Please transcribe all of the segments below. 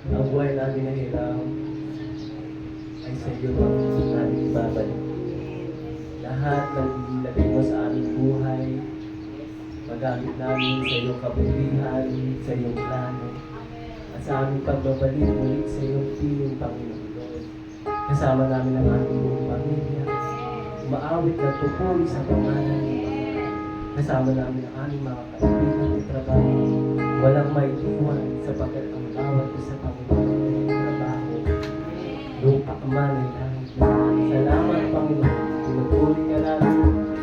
Ang buhay namin na hirap ay sa iyo ang namin ibabalik. Lahat ng ilagay mo sa aming buhay, magamit namin sa iyong kabutihan, sa iyong plano, at sa aming pagbabalik ulit sa iyong piling, Panginoon Lord. Kasama namin ang aming buong pamilya, umaawit na tupuri sa pangalan ng Panginoon. Kasama namin ang aming mga kaibigan at trabaho, walang maiiwan sapagkat ang bawat isa Panginoon ay trabaho, lupa man ay langit na. Salamat Panginoon, pinupuri ka namin,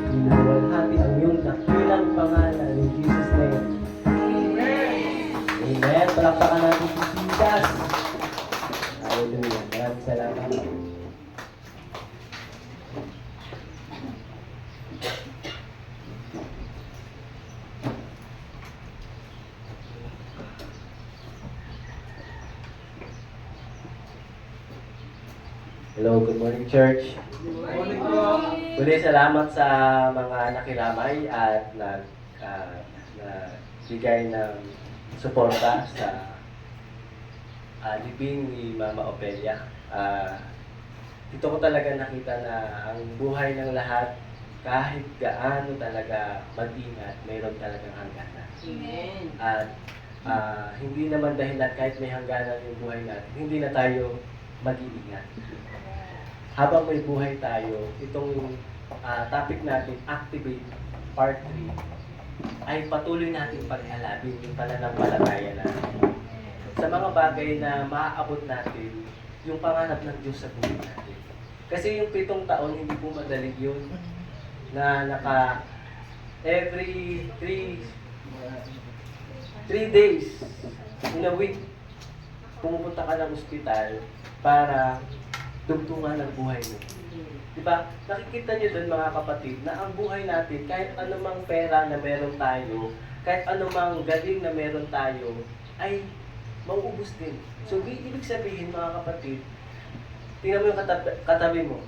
pinuwalhati ang iyong dakilang pangalan in Jesus' name. Amen. Palakpakan natin si Jesus. Hallelujah. Maraming salamat. Hello, good morning church. Good morning po. Muli salamat sa mga nakiramay at nagbigay ng suporta sa libing ni Mama Opelia. Dito ko talaga nakita na ang buhay ng lahat, kahit gaano talaga mag-ingat, mayroon talagang hangganan. Amen. At hindi naman dahilan kahit may hangganan yung buhay natin, hindi na tayo mag-iingat. Habang may buhay tayo, itong topic natin, Activate Part 3, ay patuloy natin paghalabin yung pananampalataya natin. Sa mga bagay na maaabot natin, yung panganap ng Diyos sa buhay natin. Kasi yung 7 taon, hindi po madali yun. Na every 3 days in a week, pumupunta ka ng ospital para dugtungan ang buhay mo. Diba? Nakikita niyo doon mga kapatid na ang buhay natin, kahit anumang pera na meron tayo, kahit anumang galing na meron tayo, ay mauubos din. So, ibig sabihin mga kapatid, tingnan mo yung katabi mo,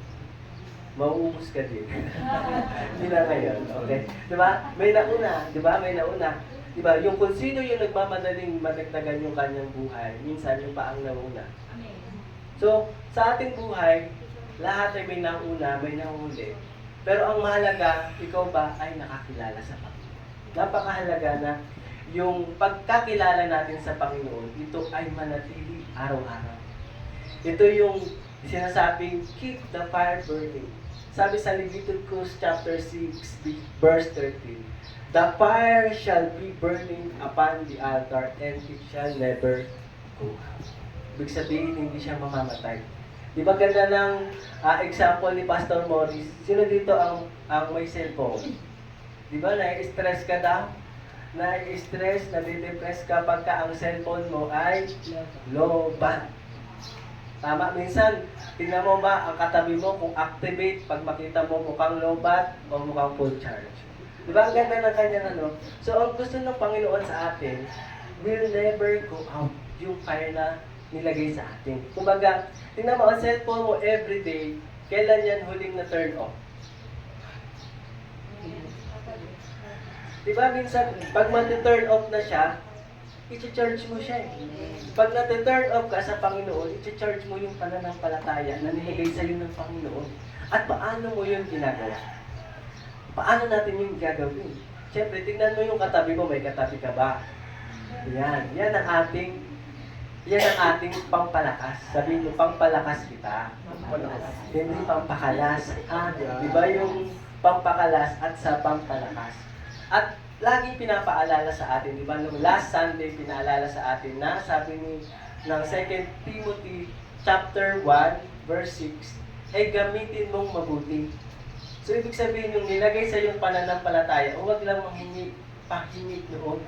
mauubos ka din. Hindi na ngayon, okay? Diba? May nauna, diba? May nauna. Diba? Yung kung sino yung nagmamadaling madagdagan yung kanyang buhay, minsan yung paang nauna. So, sa ating buhay, lahat ay may nauna, may nahuli. Pero ang mahalaga, ikaw ba ay nakakilala sa Panginoon? Napakahalaga na yung pagkakilala natin sa Panginoon, ito ay manatili araw-araw. Ito yung sinasabing, keep the fire burning. Sabi sa Leviticus chapter 6, verse 13, the fire shall be burning upon the altar and it shall never go out. Ibig sabihin, hindi siya mamamatay. Di ba ganda ng example ni Pastor Morris? Sino dito ang may cellphone? Di ba, nai-stress ka daw? Nai-stress, nadidepress ka pagka ang cellphone mo ay low bat. Tama, minsan, tingnan mo ba ang katabi mo kung activate pag makita mo mukhang low bat o mukhang full charge. Di ba, ang ganda ng kanyang ano? So, ang gusto ng Panginoon sa atin, will never go out yung fire na nilagay sa atin. Kumbaga, tingnan mo ang cellphone mo everyday, kailan yan huling na turn off? Diba minsan, pag mati-turn off na siya, i-charge mo siya eh. Pag nati-turn off ka sa Panginoon, i-charge mo yung pananampalataya na nilagay sa iyo ng Panginoon. At paano mo yun ginagawa? Paano natin yung gagawin? Siyempre, tingnan mo yung katabi mo, may katabi ka ba? Yan ang ating pampalakas. Sabihin mo, pampalakas kita. Hindi pampakalas. Diba yung pampakalas at sa pampalakas? At laging pinapaalala sa atin, diba? Nung last Sunday, pinaalala sa atin na sabi ng 2 Timothy chapter 1, verse 6, ay gamitin mong mabuti. So, ibig sabihin yung nilagay sa iyong pananampalataya, huwag lang pahimik noon,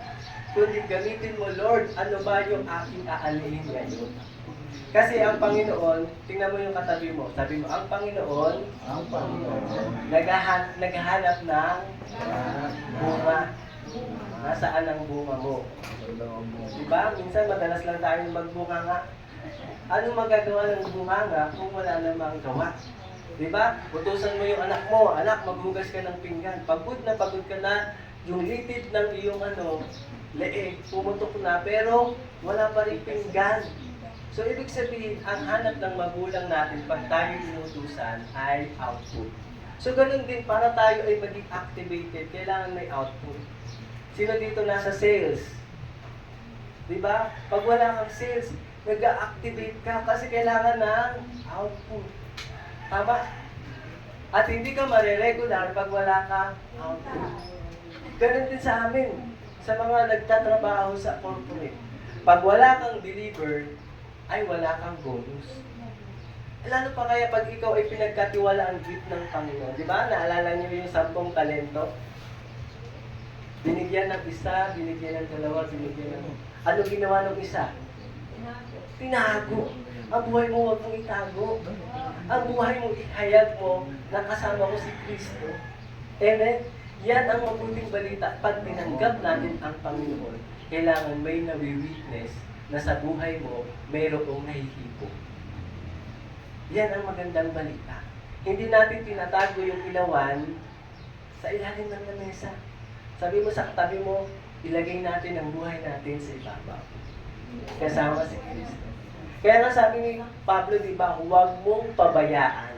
kundi gamitin mo, Lord, ano ba yung aking aalihin ngayon? Kasi ang Panginoon, tingnan mo yung katabi mo, sabi mo, ang Panginoon, naghahanap ng bunga. Nasaan ang bunga mo? Diba? Minsan madalas lang tayo magbunga nga. Ano magagawa ng bunga nga kung wala namang gawa? Diba? Utusan mo yung anak mo, anak, maghugas ka ng pinggan. Pagod ka na, yung litid ng iyong leeg, pumutok na, pero wala pa rin pinggan. So, ibig sabihin, ang hanap ng magulang natin pag tayo inutusan ay output. So, ganun din, para tayo ay maging activated, kailangan may output. Sino dito nasa sales? Diba? Pag wala kang sales, nag-activate ka kasi kailangan ng output. Tama? At hindi ka mariregular pag wala kang output. Ganun din sa amin, sa mga nagtatrabaho sa corporate. Pag wala kang deliver, ay wala kang bonus. Lalo pa kaya pag ikaw ay pinagkatiwala ang gift ng Panginoon. Di ba? Naalala niyo yung 10 talento? Binigyan ng isa, binigyan ng dalawa, binigyan ng... Ano ginawa ng isa? Tinago. Ang buhay mo huwag mong itago. Ang buhay mo ihayag mo na kasama ko si Kristo. Amen? Yan ang mabuting balita. Pag tinanggap natin ang Panginoon, kailangan may nawi-witness na sa buhay mo, mayroong nahihipo. Yan ang magandang balita. Hindi natin tinatago yung ilawan sa ilalim ng lamesa. Sabi mo sa katabi mo, ilagay natin ang buhay natin sa ibabaw. Kasama si Kristo. Kaya nga sabi ni Pablo, di ba, huwag mong pabayaan.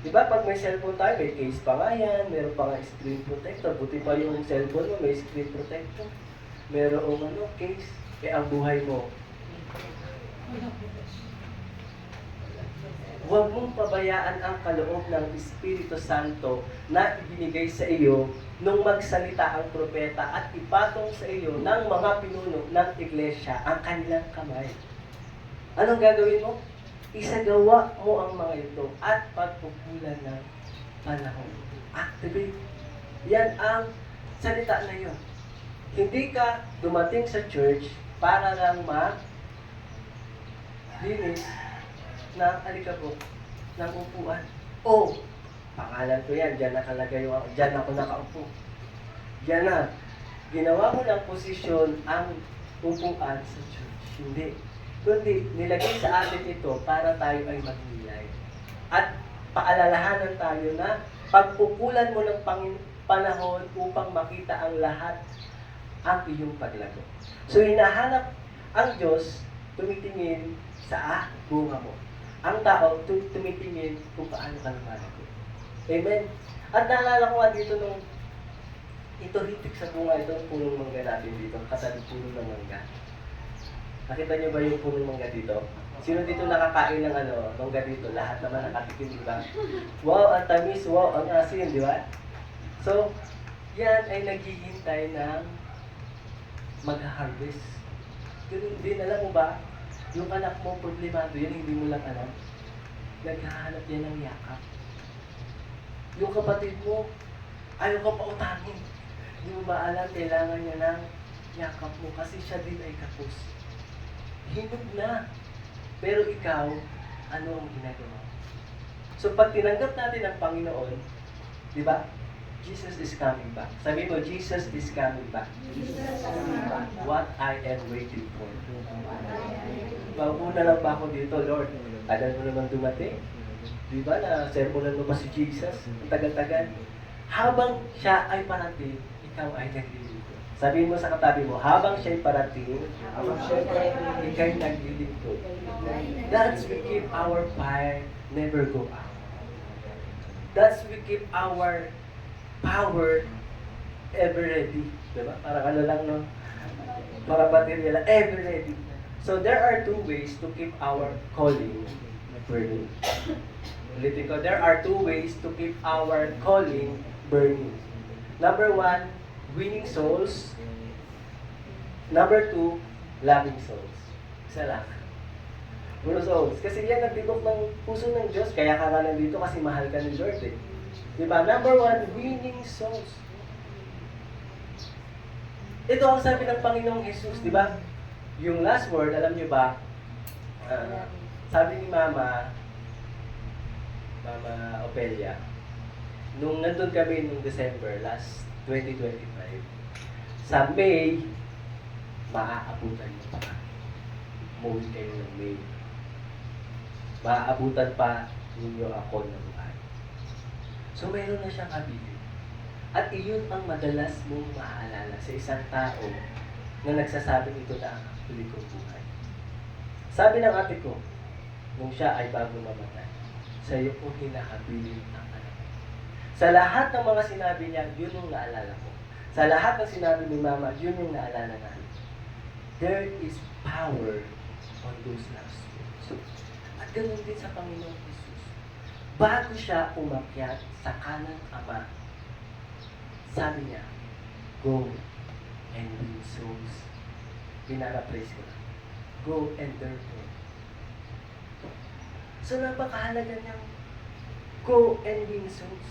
Di ba, pag may cellphone tayo, may case pa nga yan, meron pa nga screen protector. Buti pa yung cellphone mo, may screen protector. Merong case. Eh, ang buhay mo. Huwag mong pabayaan ang kaloob ng Espiritu Santo na ibinigay sa iyo nung magsalita ang propeta at ipatong sa iyo ng mga pinuno ng iglesia ang kanilang kamay. Anong gagawin mo? Isagawa mo ang mga ito at pagpupulan ng panahon. Activate. Yan ang salita na yun. Hindi ka dumating sa church para lang linis ng alikabok ng upuan. O, pangalan ko yan, dyan nakalagay ako, dyan ako nakaupo. Dyan na, ginawa mo ng posisyon ang upuan sa church. Hindi. Kundi, nilagay sa atin ito para tayo ay magnilay. At paalalahanan tayo na pagpupulan mo ng panahon upang makita ang lahat ang iyong paglago. So, hinahanap ang Diyos tumitingin sa bunga mo. Ang tao tumitingin kung paano ka lumalago. Amen? At naalala ko nga dito nung ito hitik sa bunga, itong punong mangga natin dito, katabi puno ng mangga. Nakita niyo ba yung punong mangga dito? Sino dito nakakain ng mangga dito? Lahat naman nakatikim, di ba? Wow, ang tamis, wow, ang asin, di ba? So, yan ay naghihintay ng mag-harvest. Ganun din, alam mo ba? Yung anak mo, problemado yan, hindi mo lang alam. Naghahanap yan ng yakap. Yung kapatid mo, ayaw ka pa utangin. Hindi mo ba alam, kailangan niya ng yakap mo kasi siya din ay kapos. Hinog na. Pero ikaw, ano ang ginagawa? So pag tinanggap natin ang Panginoon, di ba? Jesus is coming back. Sabi mo, Jesus is coming back. What I am waiting for. Mauna lang ba ako dito, Lord? Alam mo naman dumating. Di ba na sermonan mo pa si Jesus? Ang tagal-tagal. Habang siya ay parating, ikaw ay naglilingkod. Sabihin mo sa katabi mo, habang siya ay parating, ikaw ay naglilingkod. That's we keep our fire never go out. That's we keep our power ever ready. Diba? Parang lang, no? Para baterya lang, ever ready. So there are two ways to keep our calling burning. Ulitin ko, there are two ways to keep our calling burning. Number one, winning souls. Number two, loving souls. Isa lang. Puro souls. Kasi yan ang tibok ng puso ng Diyos. Kaya ka nga nandito kasi mahal ka ni Lord eh. Diba? Number one, winning souls. Ito ang sabi ng Panginoong Jesus, diba? Yung last word, alam niyo ba? Sabi ni Mama Opelia, nung nandun kami nung December, last 2025, sa May, maaabutan niyo pa. Umuwi kayo ng May. Maaabutan pa ninyo ako ng buhay. So, mayroon na siyang ability. At iyon ang madalas mong maaalala sa isang tao na nagsasabing ito na ang huli kong buhay. Sabi ng ate ko, nung siya ay bago mamatay, sa iyo kong hinahabilin ang anak. Sa lahat ng mga sinabi niya, yun yung naalala ko. Sa lahat ng sinabi ni Mama, yun yung naalala namin. There is power on those last words. At ganoon din sa Panginoon Jesus. Bago siya umakyat sa kanang Ama, sabi niya, go and win souls. Pinara-praise ko lang. Go and therefore. So napakahalaga niyang go and win souls.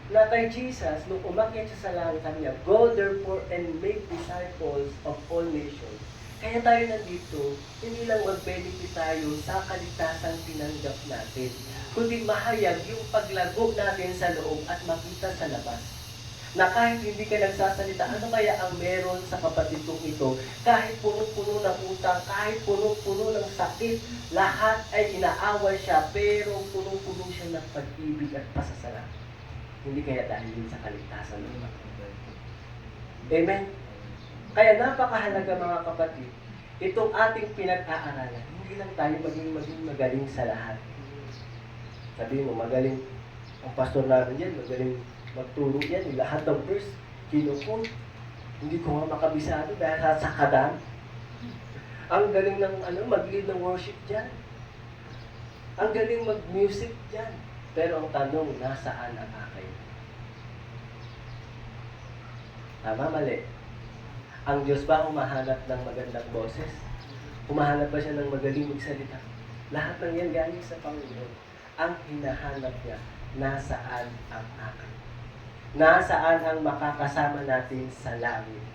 Na kay Jesus, nung umakyat siya sa langit, sabi niya, go therefore and make disciples of all nations. Kaya tayo nandito, hindi lang mag-benefit tayo sa kaligtasang tinanggap natin, kundi mahayag yung paglago natin sa loob at makita sa labas. Na kahit hindi ka nagsasalita, ano kaya ang meron sa kapatid kong ito? Kahit puno-puno ng utang, kahit puno-puno ng sakit, lahat ay inaaway siya, pero puno-puno siya ng pag-ibig at pasasalamat. Hindi kaya dahil din sa kaligtasan ng mga. Amen? Kaya napakahalaga mga kapatid, itong ating pinag-aaralan, hindi lang tayo maging magaling sa lahat. Sabi mo, magaling ang pastor namin yan, magaling magturo yan, yung lahat ng verse, kinukot. Hindi ko nga makabisado dahil sa kadam. Ang galing ng mag-lead ng worship dyan. Ang galing mag-music dyan. Pero ang tanong, nasaan ang akin? Tama, mali. Ang Diyos ba humahanap ng magandang boses? Humahanap ba siya ng magaling magsalita? Lahat ng yan galing sa Panginoon. Ang hinahanap niya, nasaan ang akin? Nasaan ang makakasama natin sa langit?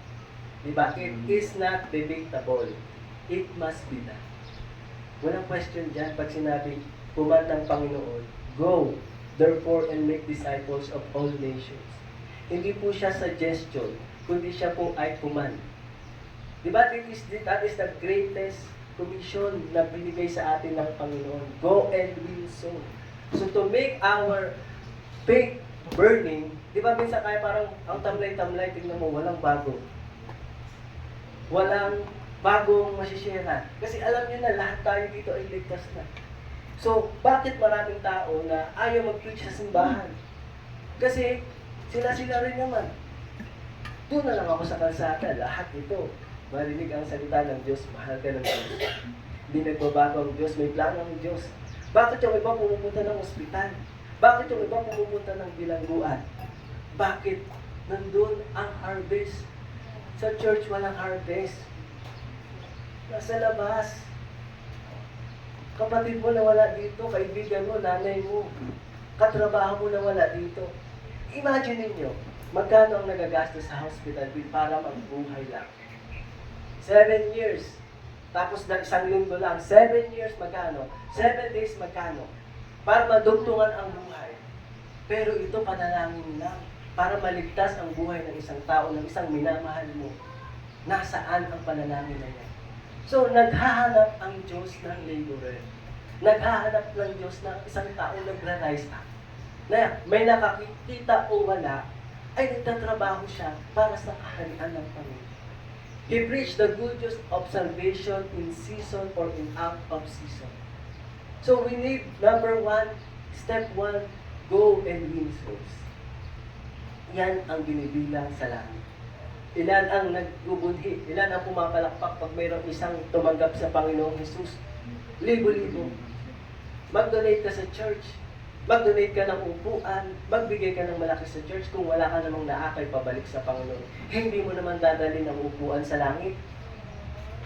Diba? It is not debatable. It must be done. Walang question dyan pag sinabi, kumandang Panginoon, go, therefore, and make disciples of all nations. Hindi po siya suggestion, kundi siya po ay command. Diba? That is the greatest commission na binigay sa atin ng Panginoon. Go and win souls. So to make our faith burning, di ba minsan kaya parang ang tamlay-tamlay, tingnan mo, walang bago. Walang bagong masishare. Kasi alam niyo na lahat tayo dito ay ligtas na. So, bakit maraming tao na ayaw mag-preach sa simbahan? Kasi sila rin naman. Doon na lang ako sa kalsada, lahat ito. Marinig ang salita ng Diyos, mahal ka ng Diyos. Hindi nagbabago ang Diyos, may plano ang Diyos. Bakit yung iba pumupunta ng ospital? Bakit yung iba pumupunta ng bilangguan? Bakit? Nandun ang harvest. Sa church walang harvest. Nasa labas. Kapatid mo na wala dito, kaibigan mo, nanay mo, katrabaho mo na wala dito. Imagine ninyo, magkano ang nagagastos sa hospital bill para magbuhay lang? 7 years. Tapos na 1 linggo lang. 7 years magkano? 7 days magkano? Para madugtungan ang buhay. Pero ito panalangin lang. Para maligtas ang buhay ng isang tao, ng isang minamahal mo. Nasaan ang panalangin na yan? So, naghahanap ang Diyos ng laborer. Naghahanap ng Diyos ng isang tao nagra-rise up. Na may nakakita o wala, ay nagtatrabaho siya para sa kaharian ng Panginoon. He preached the good news of salvation in season or in out of season. So we need, number 1, step 1, go and win souls. Yan ang binibilang sa langit. Ilan ang nagbubudhi, ilan ang pumapalakpak pag mayroong isang tumanggap sa Panginoong Jesus. Libo-libo. Mag-donate ka sa church. Mag-donate ka ng upuan, magbigay ka ng malaki sa church kung wala ka namang naakay pabalik sa Panginoon. Hindi mo naman dadalhin ang upuan sa langit.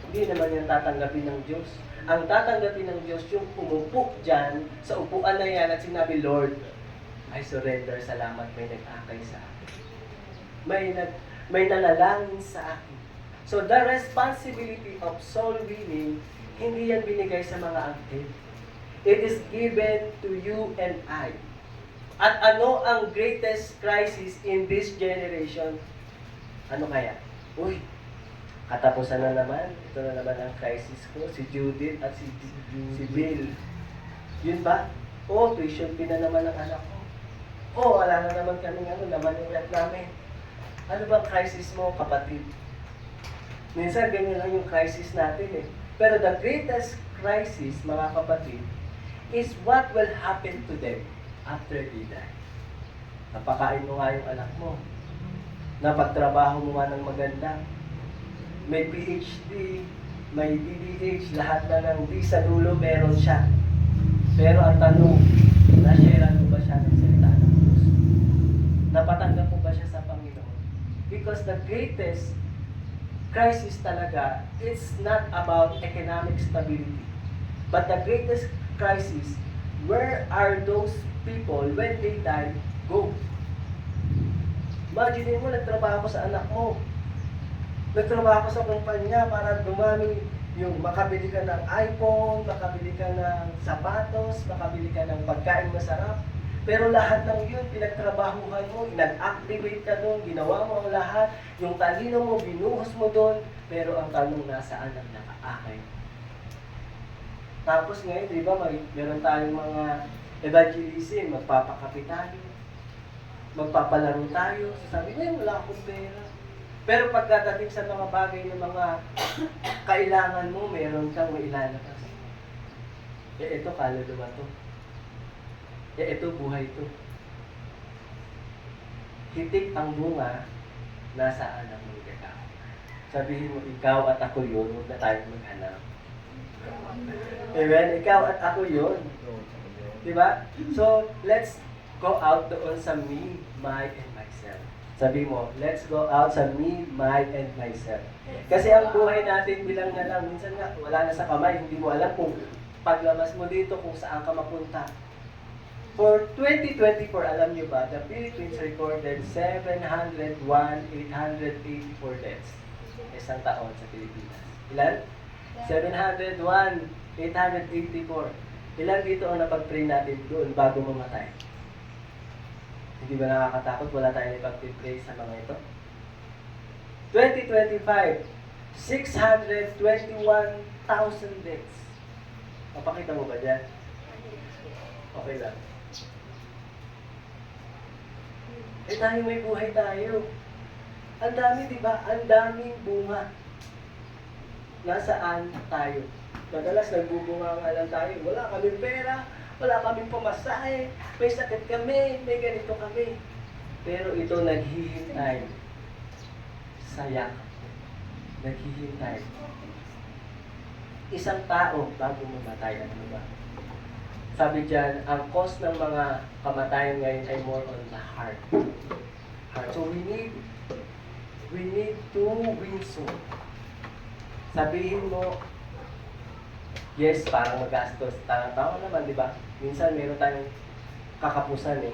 Hindi naman yan tatanggapin ng Diyos. Ang tatanggapin ng Diyos yung umupo dyan sa upuan na yan at sinabi, Lord, I surrender, salamat, may nag-akay sa akin. May nanalangin sa akin. So the responsibility of soul winning, hindi yan binigay sa mga anghel. It is given to you and I. At ano ang greatest crisis in this generation? Ano kaya? Uy, katapusan na naman. Ito na naman ang crisis ko. Si Judith at si Bill. Yun ba? Oh, tuition fee na naman ang anak ko. Oh, wala na naman kaming laman ng ulat namin. Ano bang crisis mo, kapatid? Minsan ganyan lang yung crisis natin eh. Pero the greatest crisis, mga kapatid, is what will happen to them after they die. Napakain mo nga yung anak mo. Napagtrabaho mo nga ng maganda. May PhD, may DDH, lahat na ng di sa dulo meron siya. Pero ang tanong, nasharean mo ba siya ng salita ng Diyos? Napatanggap mo ba siya sa Panginoon? Because the greatest crisis talaga, it's not about economic stability. But the greatest crisis, where are those people when they die, go? Imagine mo, nagtrabaho ko sa anak mo. Nagtrabaho ko sa kumpanya para dumami yung makabili ka ng iPhone, makabili ka ng sapatos, makabili ka ng pagkain masarap. Pero lahat ng yun, pinagtrabahuhan mo, nag-activate ka doon, ginawa mo ang lahat, yung talino mo, binuhos mo doon, pero ang tanong nasaan ang nakaakay. Tapos ngayon, di ba, meron tayong mga evangelism, magpapakapi tayo, magpapalaro tayo, sasabi, ngayon wala akong pera. Pero pagkadating sa mga bagay ng mga kailangan mo, meron kang mailalabas. Ito, kaluluwa to. Ito, buhay to. Hitik ang bunga, nasaan ang magkakao. Sabihin mo, ikaw at ako yun, huwag na tayong maghanap. Amen? Ikaw at ako yun. Diba? So, let's go out doon sa me, my, and myself. Sabi mo, let's go out sa me, my, and myself. Kasi ang buhay natin bilang na lang, minsan nga, wala na sa kamay, hindi mo alam kung paglamas mo dito, kung saan ka mapunta. For 2024, alam nyo ba, the Philippines recorded 701,884 deaths. Isang taon sa Pilipinas. Ilan? 701,884. Ilan dito ang napag-pray natin doon bago mamatay? Hindi ba nakakatakot? Wala tayong ipag-pray sa mga ito. 2025, 621,000 deaths. Mapakita mo ba dyan? Okay lang. Tayo may buhay tayo. Ang dami, di ba? Ang daming bunga. Nasaan tayo? Madalas nagbubunga nga lang tayo. Wala kaming pera, wala kaming pamasahe, may sakit kami, may ganito kami. Pero ito naghihintay. Saya. Naghihintay. Isang tao bago mamatay, ano ba? Sabi dyan, ang cause ng mga kamatayan ngayon ay more on the heart. So we need to win soul. Sabihin mo, yes, parang magastos. Tama naman, di ba? Minsan meron tayong kakapusan eh.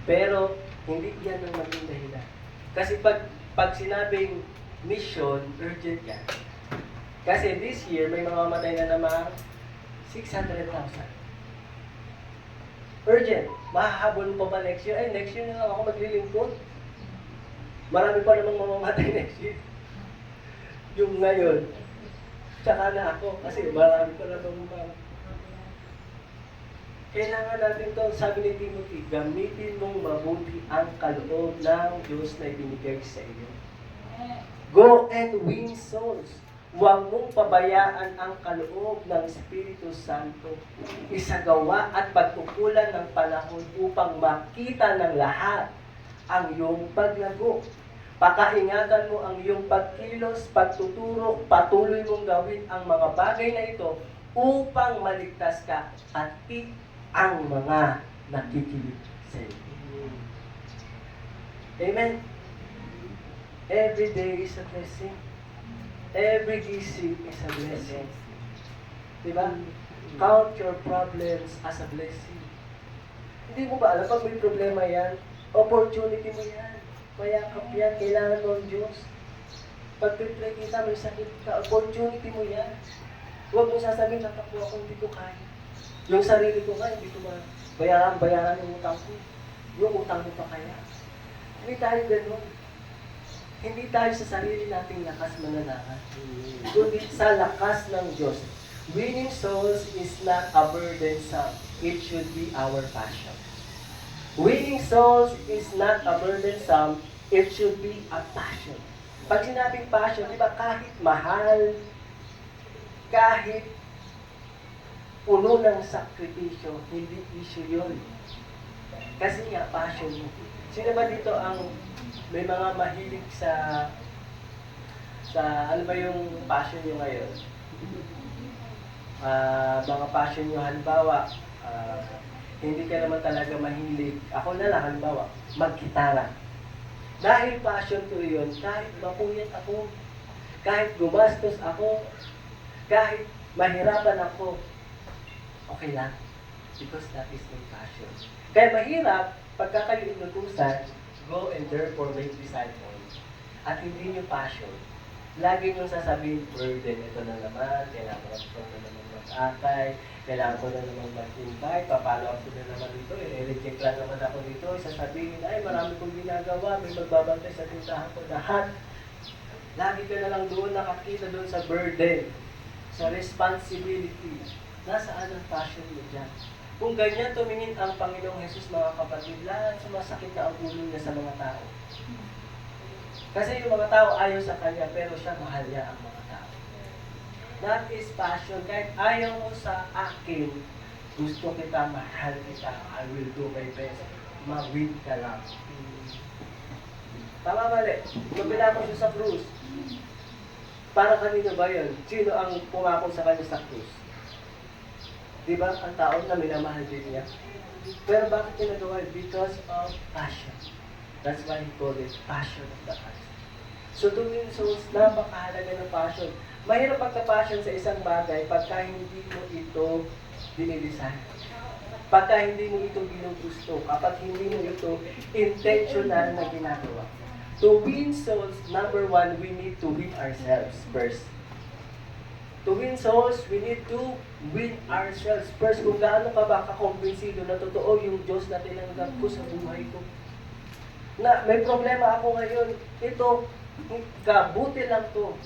Pero hindi yan ang maging dahilan. Kasi pag sinabing mission, urgent yan. Kasi this year, may mga matay na naman 600,000. Urgent. Mahahabol pa ba next year? Ay, next year na lang ako maglilingkod. Marami pa namang mamamatay next year. Yung ngayon, tsaka na ako kasi marami pa namang mamamatay. Kailangan natin to, sabi ni Timothy, gamitin mong mabuti ang kaloob ng Diyos na ibinigay sa iyo. Go and win souls. Huwag mong pabayaan ang kaloob ng Espiritu Santo. Isagawa at pagkukulan ng panahon upang makita ng lahat ang iyong paglago. Pakaingatan mo ang iyong pagkilos, pagtuturo, patuloy mong gawin ang mga bagay na ito upang maligtas ka at ang mga nakikinig sa iyo. Amen? Every day is a blessing. Every gising is a blessing. Diba? Count your problems as a blessing. Hindi mo ba alam pag may problema yan? Opportunity mo yan. Mayakap yan. Kailangan mo ang Diyos. Pag pipray kita, may sakit ka. Opportunity mo yan. Huwag mo sasabihin, natakbo ako, hindi ko kaya. Yung sarili ko nga, hindi ko bayaran yung utang ko. Yung utang mo pa kaya. Hindi tayo ganun. Hindi tayo sa sarili nating lakas mananahan. Kundi sa lakas ng Diyos. Winning souls is not a burdensome. It should be our passion. Winning souls is not a burdensome. It should be a passion. Pag sinabing passion, di ba, kahit mahal, kahit puno ng sakripisyo, hindi issue yun. Kasi nga, passion mo. Sino ba dito ang may mga mahilig sa ano ba yung passion nyo ngayon? Mga passion nyo, halimbawa, hindi ka naman talaga mahilig. Ako na lang, halimbawa, mag-gitara. Dahil passion ko yun, kahit mapuyat ako, kahit gumastos ako, kahit mahirapan ako, okay lang. Because that is my passion. Kaya mahirap, pagka kayo inutusan, go and therefore make disciples. At hindi nyo passion, lagi nyo sasabihin, burden, ito na naman, kailangan ko na naman mag-akay, kailangan ko na naman mag-invite, papalo ako na naman dito, i-reject lang naman ako dito, sasabihin, ay marami kong ginagawa, may magbabantay sa tindahan ko, lahat. Lagi ka na lang doon nakakita doon sa burden, sa responsibility. Nasaan ang passion mo dyan? Kung ganyan tumingin ang Panginoong Jesus, mga kapatid, lahat sumasakit na ang ulo niya sa mga tao. Kasi yung mga tao ayaw sa Kanya, pero siya mahal niya ang mga tao. That is passion. Kahit ayaw mo sa akin, gusto kita, mahal kita, I will do my best. Ma-win ka lang. Tama mali. Nung pinako siya sa krus, para kanino ba yun? Sino ang pumako sa Kanya sa krus? Diba, ang tao na minamahal din niya. Pero bakit niya nagawa? Because of passion. That's why he called it passion of the Christ. So to win souls, napakahalaga ng passion. Mahirap pagka-passion sa isang bagay pagka hindi mo ito dinidesign. Pagka hindi mo ito ginugusto. Kapag hindi mo ito intentional na ginagawa. To win souls, number one, we need to win ourselves first. To win souls, we need to win ourselves first. Kung gaano ka ba kakumbinsido na totoo yung Diyos na tinanggap ko sa buhay ko. Na may problema ako ngayon. Ito, kabuti lang to.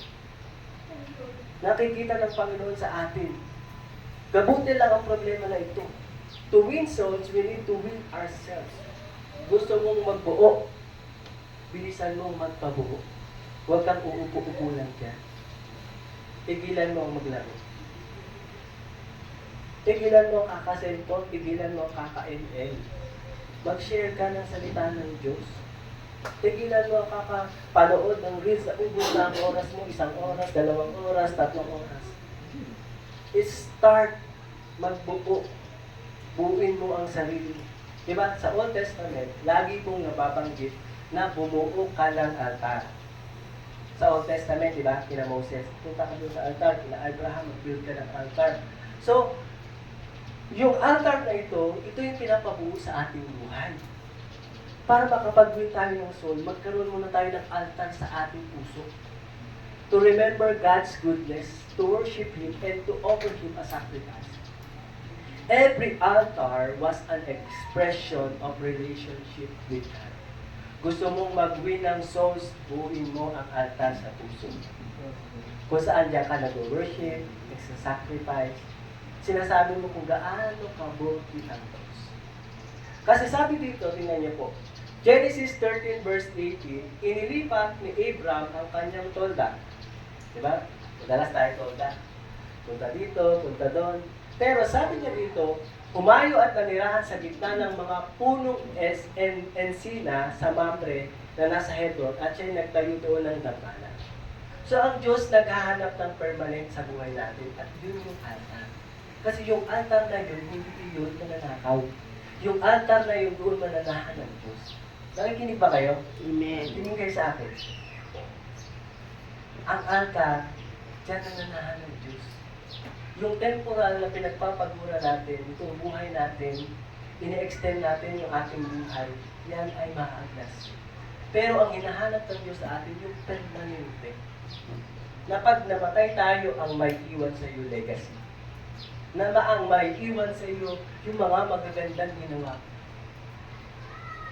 Nakikita ng Panginoon sa atin. Kabuti lang ang problema na ito. To win souls, we need to win ourselves. Gusto mong magbuo, bilisan mong magpabuo. Huwag kang uupo-upo lang dyan. Tigilan mo ang maglaro. Tigilan mo ang kakasentot, tigilan mo ang kaka-ML. Mag-share ka ng salita ng Diyos. Tigilan mo ang kakapanood ng reels sa ubos na ang oras mo, 1 oras, 2 oras, 3 oras. Start magbuo. Buuin mo ang sarili. Diba? Sa Old Testament, lagi kong nababanggit na bumuo ka ng altar. Sa Old Testament, di ba? Kina Moses, punta ka doon sa altar. Kina Abraham, mag-build ka ng altar. So, yung altar na ito yung pinapabuo sa ating buhay. Para makapag-win tayo ng soul, magkaroon muna tayo ng altar sa ating puso. To remember God's goodness, to worship Him, and to offer Him a sacrifice. Every altar was an expression of relationship with God. Gusto mong mag-win ng souls, buuin mo ang altar sa puso. Kung saan diyan ka nag-worship, nagsasacrifice, sinasabi mo kung gaano kabuti ang Diyos. Kasi sabi dito, tingnan niyo po, Genesis 13 verse 18, inilipat ni Abram ang kanyang tolda. Diba? Madalas tayo tolda. Punta dito, punta doon. Pero sabi niya dito, humayo at nanirahan sa gitna ng mga punong ensina sa Mamre na nasa Hebron at siya'y nagtayo doon ng dambana. So ang Diyos naghahanap ng permanent sa buhay natin at yun yung altar. Kasi yung altar na yun, hindi yun nananakaw. Yung altar na yun, doon mananahan ng Diyos. Nakikinig ba kayo? Amen. Tingin kayo sa akin. Ang altar, dyan nananahan ng Diyos. Yung temporal na pinagpapagura natin, itong buhay natin, ini-extend natin yung ating buhay, yan ay maagnas. Pero ang hinahanap ng Diyos sa atin, yung permanente. Na pag namatay tayo, ang may iwan sa iyo legacy. Na ang may iwan sa iyo, yung mga magagandang ginawa.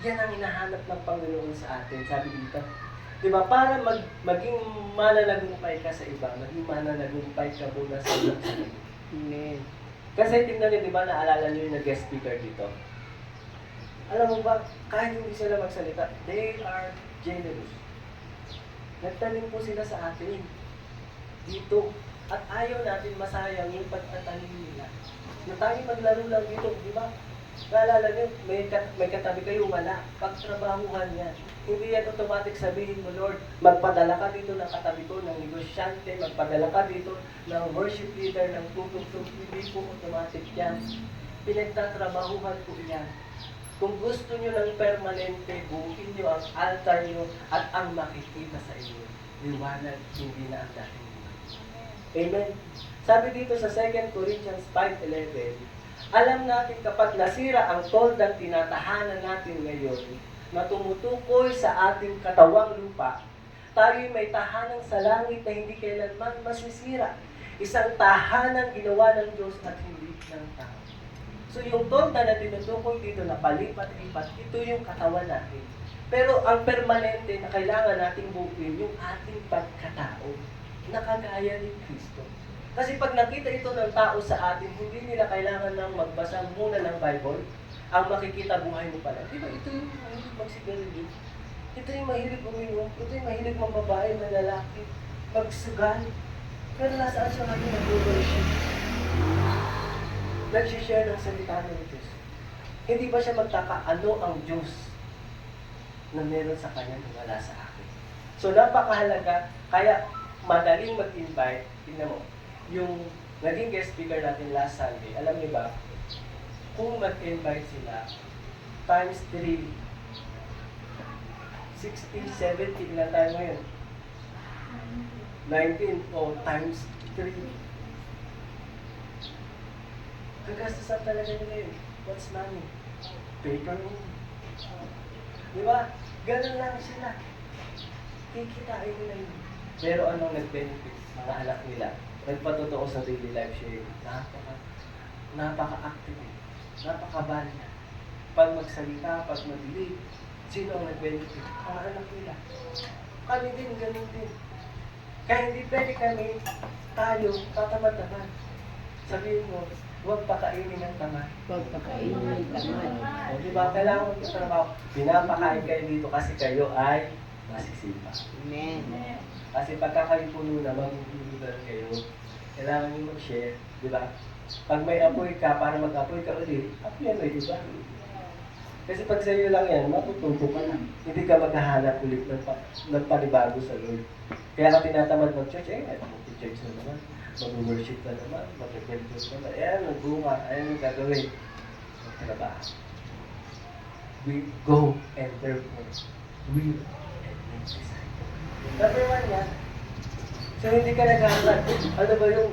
Yan ang hinahanap ng Panginoon sa atin, sabi dito. Diba? Para maging mananagumpay ka sa iba, maging mananagumpay ka muna sa iyong sarili. Amen. Kasi tingnan niyo, di ba, naalala niyo yung nag-guest speaker dito? Alam mo ba, kahit hindi sila magsalita, they are generous. Nagtanim po sila sa atin. Dito. At ayaw natin masayang yung pagtatanim nila. Na tayo maglaro lang dito, di ba? Naalala niyo, may katabi kayo, wala. Pagtrabahuhan yan. Hindi yan automatic sabihin mo, Lord, magpadala ka dito ng katabi ko, ng negosyante, magpadala ka dito ng worship leader, ng tutugtog. Hindi po automatic yan. Pinagtatrabahuhan po yan. Kung gusto nyo ng permanente, buuin nyo ang altar nyo at ang makikita sa inyo. Liwanag, hindi na ang dating buhay. Amen. Sabi dito sa 2 Corinthians 5:11, alam natin kapag nasira ang toldang tinatahanan natin ngayon, na tumutukoy sa ating katawang lupa, tayo'y may tahanang sa langit na hindi kailanman masisira. Isang tahanang ginawa ng Diyos at hindi ng tao. So yung tolda na tinutukoy dito na palipat-lipat, ito yung katawan natin. Pero ang permanente na kailangan nating buuin, yung ating pagkatao, na kagaya ni Kristo. Kasi pag nakita ito ng tao sa atin, hindi nila kailangan nang magbasa muna ng Bible, ang makikita buhay mo pala. Di ba ito yung mahilig magsigarilyo? Ito yung mahilig uminom, ito yung mahilig mga babae na lalaki, magsugal. Pero nasaan siya ngayon nag-worship? Nag-share ng salita ng Diyos. Hindi ba siya magtaka, ano ang Diyos na meron sa kanya na wala sa akin? So napakahalaga, kaya madaling mag-invite. Tingnan mo, yung naging guest speaker natin last Sunday, alam niyo ba, kung mag-invite sila, times 3, 60, 70, ilan tayo ngayon? 19 o times 3. Gagastusan talaga nila yun. What's money? Paper money. Di ba? Ganun lang sila. Kikitain nila yun. Pero anong nag-benefit? Mga anak nila. Nagpatotoo sa daily life sharing. Napaka-active. Napaka-banya. Pag magsalita, pag mag-lead, sino ang nag-benefit? Mga anak nila. Kami din, ganun din. Kaya hindi pwede kami, tayo, tatamad-tamad. Sabihin mo, huwag pakainin ng tamad. Huwag pakainin ng tamad. O diba, kailangan mo trabaho. Pinapakain kayo dito kasi kayo ay masisipa. Amen. Kasi pagka kayo puno na, magbubulan kayo, kailangan nyo mag-share, di ba? Pag may apoy ka, para mag-apoy ka ulit, apoy mo, di ba? Kasi pag sa iyo lang yan, matutumpo ka na. Hindi ka maghahanap ulit ng panibago sa Lord. Kaya ka tinatamad mag-church, mag-church na naman, mag-worship na naman, mag-repentance na naman, nagbunga, ang gagawin. Magtrabaho. We go and therefore will and make disciples. Number 1 yan. So hindi ka naghahanap. Ano ba yung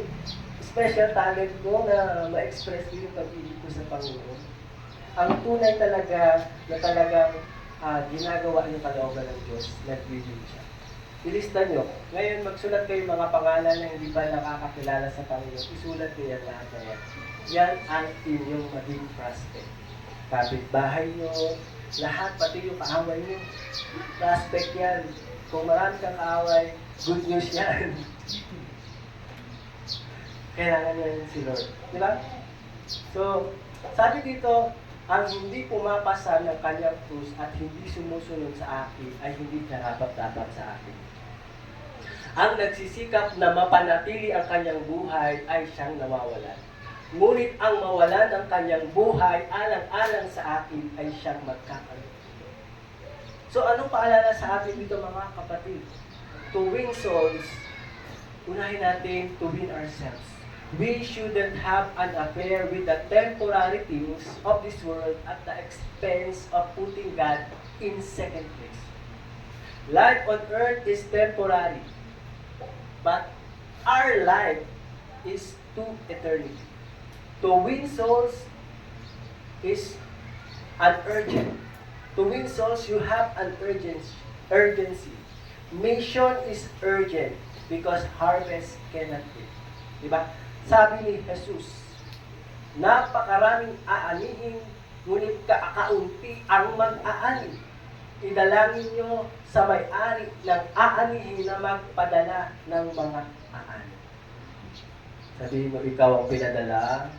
special talent mo na ma-express ko yung pag-ibig ko sa Panginoon? Ang tunay talaga na talagang ginagawa yung kalooban ng Diyos, nagbibig siya. Ilista nyo. Ngayon, magsulat kayo mga pangalan na hindi ba nakakakilala sa Panginoon. Isulat nyo yan lahat na yan. Yan ang inyong maging prospect. Kapit-bahay nyo, lahat, pati yung kaaway nyo. Prospect yan. Kung marami kang kaaway, good news yan. Kailangan yan si Lord. Di ba? So, sabi dito, ang hindi pumapasa ng kanyang krus at hindi sumusunod sa akin ay hindi karapat-dapat sa akin. Ang nagsisikap na mapanatili ang kanyang buhay ay siyang nawawalan. Ngunit ang mawalan ng kanyang buhay alang-alang sa akin ay siyang magkakaroon. So anong paalala sa atin dito mga kapatid? To win souls, unahin natin to win ourselves. We shouldn't have an affair with the temporary things of this world at the expense of putting God in second place. Life on earth is temporary, but our life is to eternity. To win souls is an urgent. To win souls, you have an urgency. Mission is urgent because harvest cannot wait. Diba? Sabi ni Jesus, napakaraming aanihin, ngunit kaunti ang mag-aani. Idalangin nyo sa may-ari ng aanihin na magpadala ng mga aani. Sabihin mo, ikaw ang pinadala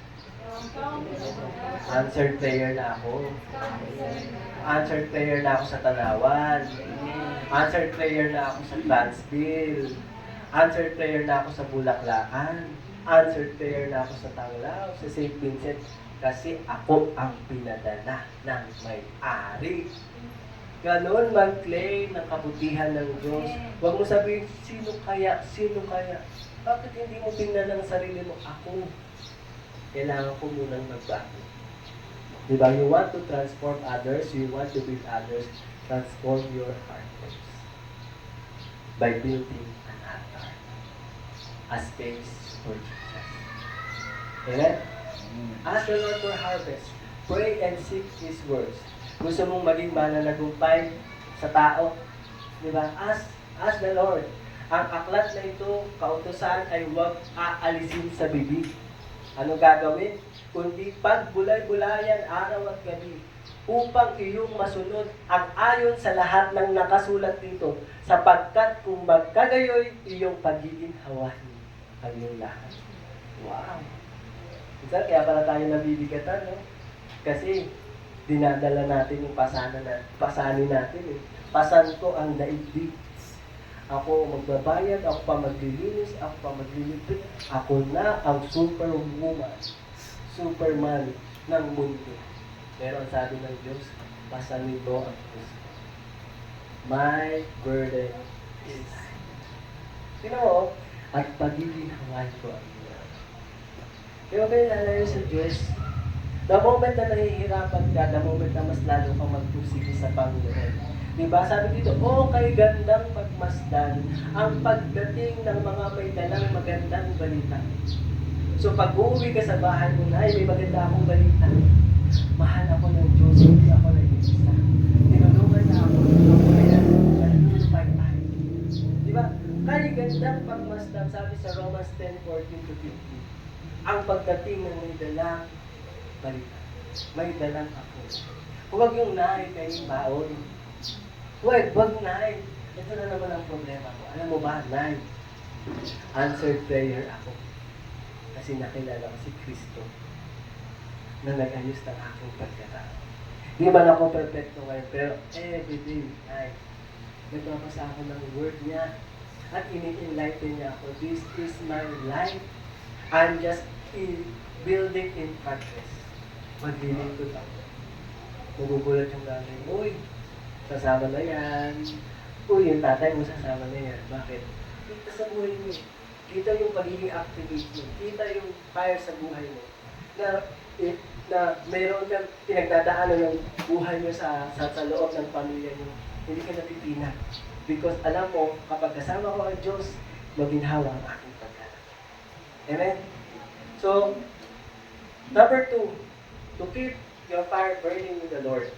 Answered prayer na ako. Answered prayer na ako sa Tanawan. Answered prayer na ako sa Transville. Answered prayer na ako sa Bulaklakan. Answered prayer na ako sa Tanglao, sa St. Vincent. Kasi ako ang pinadala ng may-ari. Ganon mag-claim ng kabutihan ng Diyos. Huwag mo sabihin, sino kaya? Sino kaya? Bakit hindi mo tingnan ang sarili mo? Ako. Kailangan ko munang magbago. Diba? You want to transform others, you want to build others, transform your heart first. By building an altar. A space for Jesus. Amen? Ask the Lord for harvest. Pray and seek His words. Gusto mong maging mananagumpay sa tao? Diba? Ask the Lord. Ang aklat na ito, kautusan ay huwag aalisin sa bibig. Ano gagawin? Kundi pagbulay-bulayan araw at gabi upang iyong masunod ang ayon sa lahat ng nakasulat dito, sapagkat kung magkagayoy, iyong pag-iinhawahin ang iyong lahat. Wow! Kaya pala tayo nabibigatan, no? Kasi dinadala natin yung pasanin natin. Eh. Pasan ko ang daigdig. Ako magbabayad, ako pa maglilinis, ako pa maglilipid. Ako na ang superwoman, superman ng mundo. Pero ang sabi ng Diyos, pasanin mo ang puso. My burden is. Sino mo? At pagiginawan ko ang iyo. Kaya kayo lalayo sa Diyos. The moment na nahihirapan ka, the moment na mas lalo kang magpusili sa Panginoon. Diba? Sabi dito, kay gandang pagmasdan ang pagdating ng mga may dalang magandang balita. So pag uuwi ka sa bahay mo na, may maganda akong balita. Mahal ako ng Diyos, hindi ako nag-iisa. Tinulungan na ako ng pag-ay. Diba? Kay gandang pagmasdan, sabi sa Romans 10:14-15, ang pagdating ng may dalang balita. May dalang ako. Huwag yung naay kayong baon. Wag Nay. Ito na naman ang problema ko. Alam mo ba, Nay? Answered prayer ako. Kasi nakilala ko si Kristo na nag-ayos ng aking pagkatao. Di ba ako perfecto ngayon, pero everyday, Nay, nagbabasa ako ng word niya at ini-enlighten niya ako. This is my life. I'm just building in progress. Maglilingkod ako. Magugulat yung nanay, uy, sasama na yan. Uy, yung tatay mo sasama na yan. Bakit? Kita sa buhay mo. Kita yung pagiging activist mo. Kita yung fire sa buhay mo. Na mayroon kang pinagdadaanan ng buhay mo sa loob ng pamilya mo. Hindi ka natitinag. Because alam mo, kapag kasama ko ang Diyos, maginhawa ang aking pagkalat. Amen? So, number 2, to keep your fire burning with the Lord.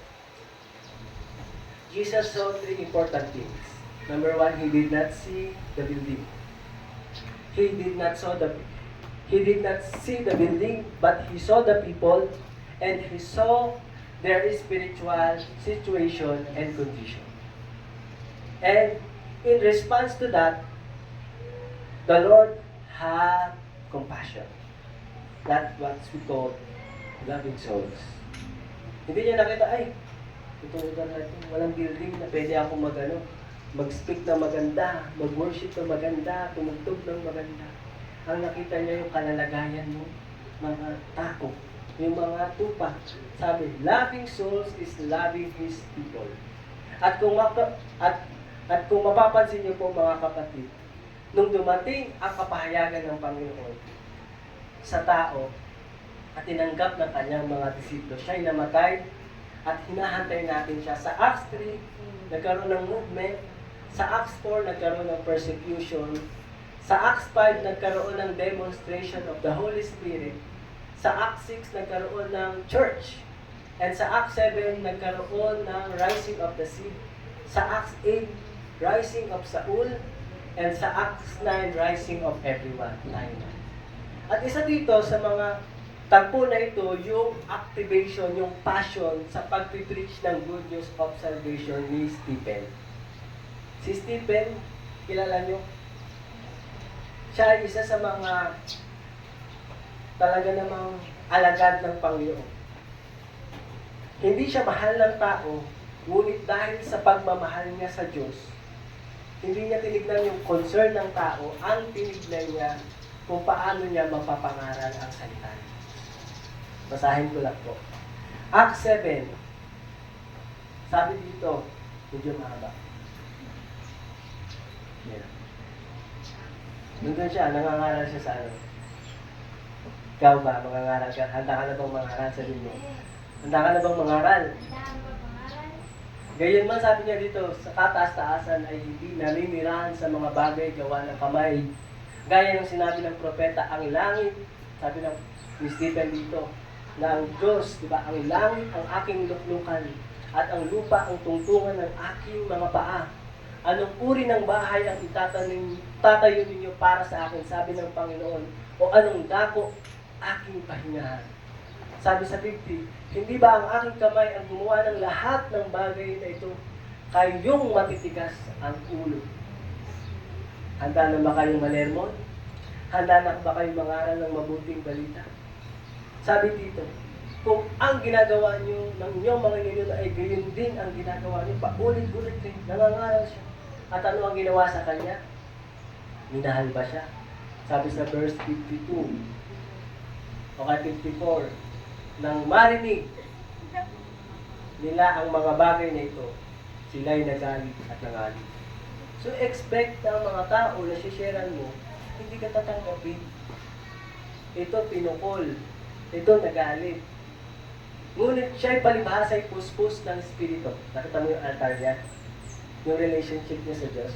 Jesus saw 3 important things. Number 1, He did not see the building. He did not see the building, but He saw the people, and He saw their spiritual situation and condition. And in response to that, the Lord had compassion. That's what we call loving souls. Hindi niya nakita, itong lugar na ito, walang building na pwede ako mag-speak na maganda, mag-worship na maganda, tumugtog ng maganda. Ang nakita niya yung kalalagayan mo, mga tao, yung mga tupa. Sabi, loving souls is loving His people. At kung mapapansin niyo po mga kapatid, nung dumating ang kapahayagan ng Panginoon sa tao at tinanggap ng kanyang mga disipulo, siya'y namatay at hinahantay natin siya. Sa Acts 3, nagkaroon ng movement. Sa Acts 4, nagkaroon ng persecution. Sa Acts 5, nagkaroon ng demonstration of the Holy Spirit. Sa Acts 6, nagkaroon ng church. And sa Acts 7, nagkaroon ng rising of the seed. Sa Acts 8, rising of Saul. And sa Acts 9, rising of everyone. At isa dito sa mga tagpo na ito, yung activation, yung passion sa pag-preach ng good news of salvation ni Stephen. Si Stephen, kilala nyo? Siya ay isa sa mga talaga namang alagad ng Panginoon. Hindi siya mahal ng tao, ngunit dahil sa pagmamahal niya sa Diyos, hindi niya tinignan yung concern ng tao, ang tinignan niya kung paano niya mapapangaral ang salita niya. Basahin ko lang po. Acts 7. Sabi dito, medyo mahaba. Yan. Nandun siya, nangangaral siya sa ano. Ikaw ba, mangangaral ka? Handa ka na bang mangaral sa inyo? Handa ka na bang mangaral? Gayon man sabi niya dito, sa kataas-taasan ay hindi naninirahan sa mga bagay gawa ng kamay. Gaya ng sinabi ng propeta, ang langit, sabi ng ni Stephen dito, na ang Diyos, di ba, ang langit ang aking luklukan at ang lupa ang tungtungan ng aking mga paa. Anong uri ng bahay ang tatayo ninyo para sa akin, sabi ng Panginoon, o anong dako aking pahingahan. Sabi sa 50, hindi ba ang aking kamay ang gumawa ng lahat ng bagay na ito? Kayong matitigas ang ulo. Handa na ba kayong malermon? Handa na ba kayong mangaral ng mabuting balita? Sabi dito, kung ang ginagawa nyo ng inyong mga ninyo ay gayon din ang ginagawa nyo, paulit-ulit din, nangangaral siya. At ano ang ginawa sa kanya? Minahal ba siya? Sabi sa verse 52, o kay 54, nang marinig nila ang mga bagay na ito, sila'y nagalit at nangalit. So expect na ang mga tao na sisharean mo, hindi ka tatanggapin. Ito pinukol, ito nagalit. Ngunit siya'y palibhasa'y puspos ng Espiritu. Nakita mo yung altar niya? Yung relationship niya sa Diyos.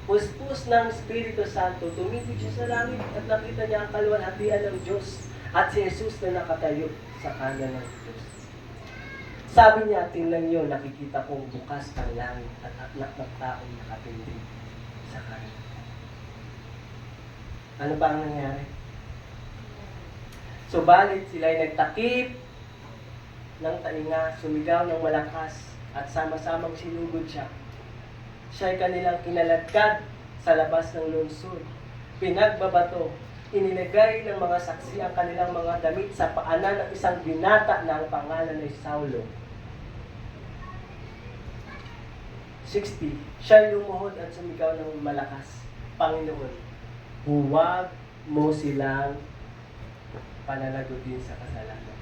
Puspos ng Espiritu Santo, tumitig siya sa langit at nakita niya ang kaluwalhatian ng Diyos at si Jesus na nakatayo sa kanan ng Diyos. Sabi niya, tingnan niyo, nakikita kong bukas ang langit at anak ng taong nakatindig sa kanan. Ano ba ang nangyari? Subalit sila'y nagtakip ng tainga, sumigaw ng malakas at sama-samang sinugod siya. Siya'y kanilang kinalagkad sa labas ng lungsod. Pinagbabato, inilagay ng mga saksi ang kanilang mga damit sa paanan ng isang binata na ang pangalan ay Saulo. 60. Siya'y lumuhod at sumigaw ng malakas, Panginoon, huwag mo silang pananagutin sa kasalanan.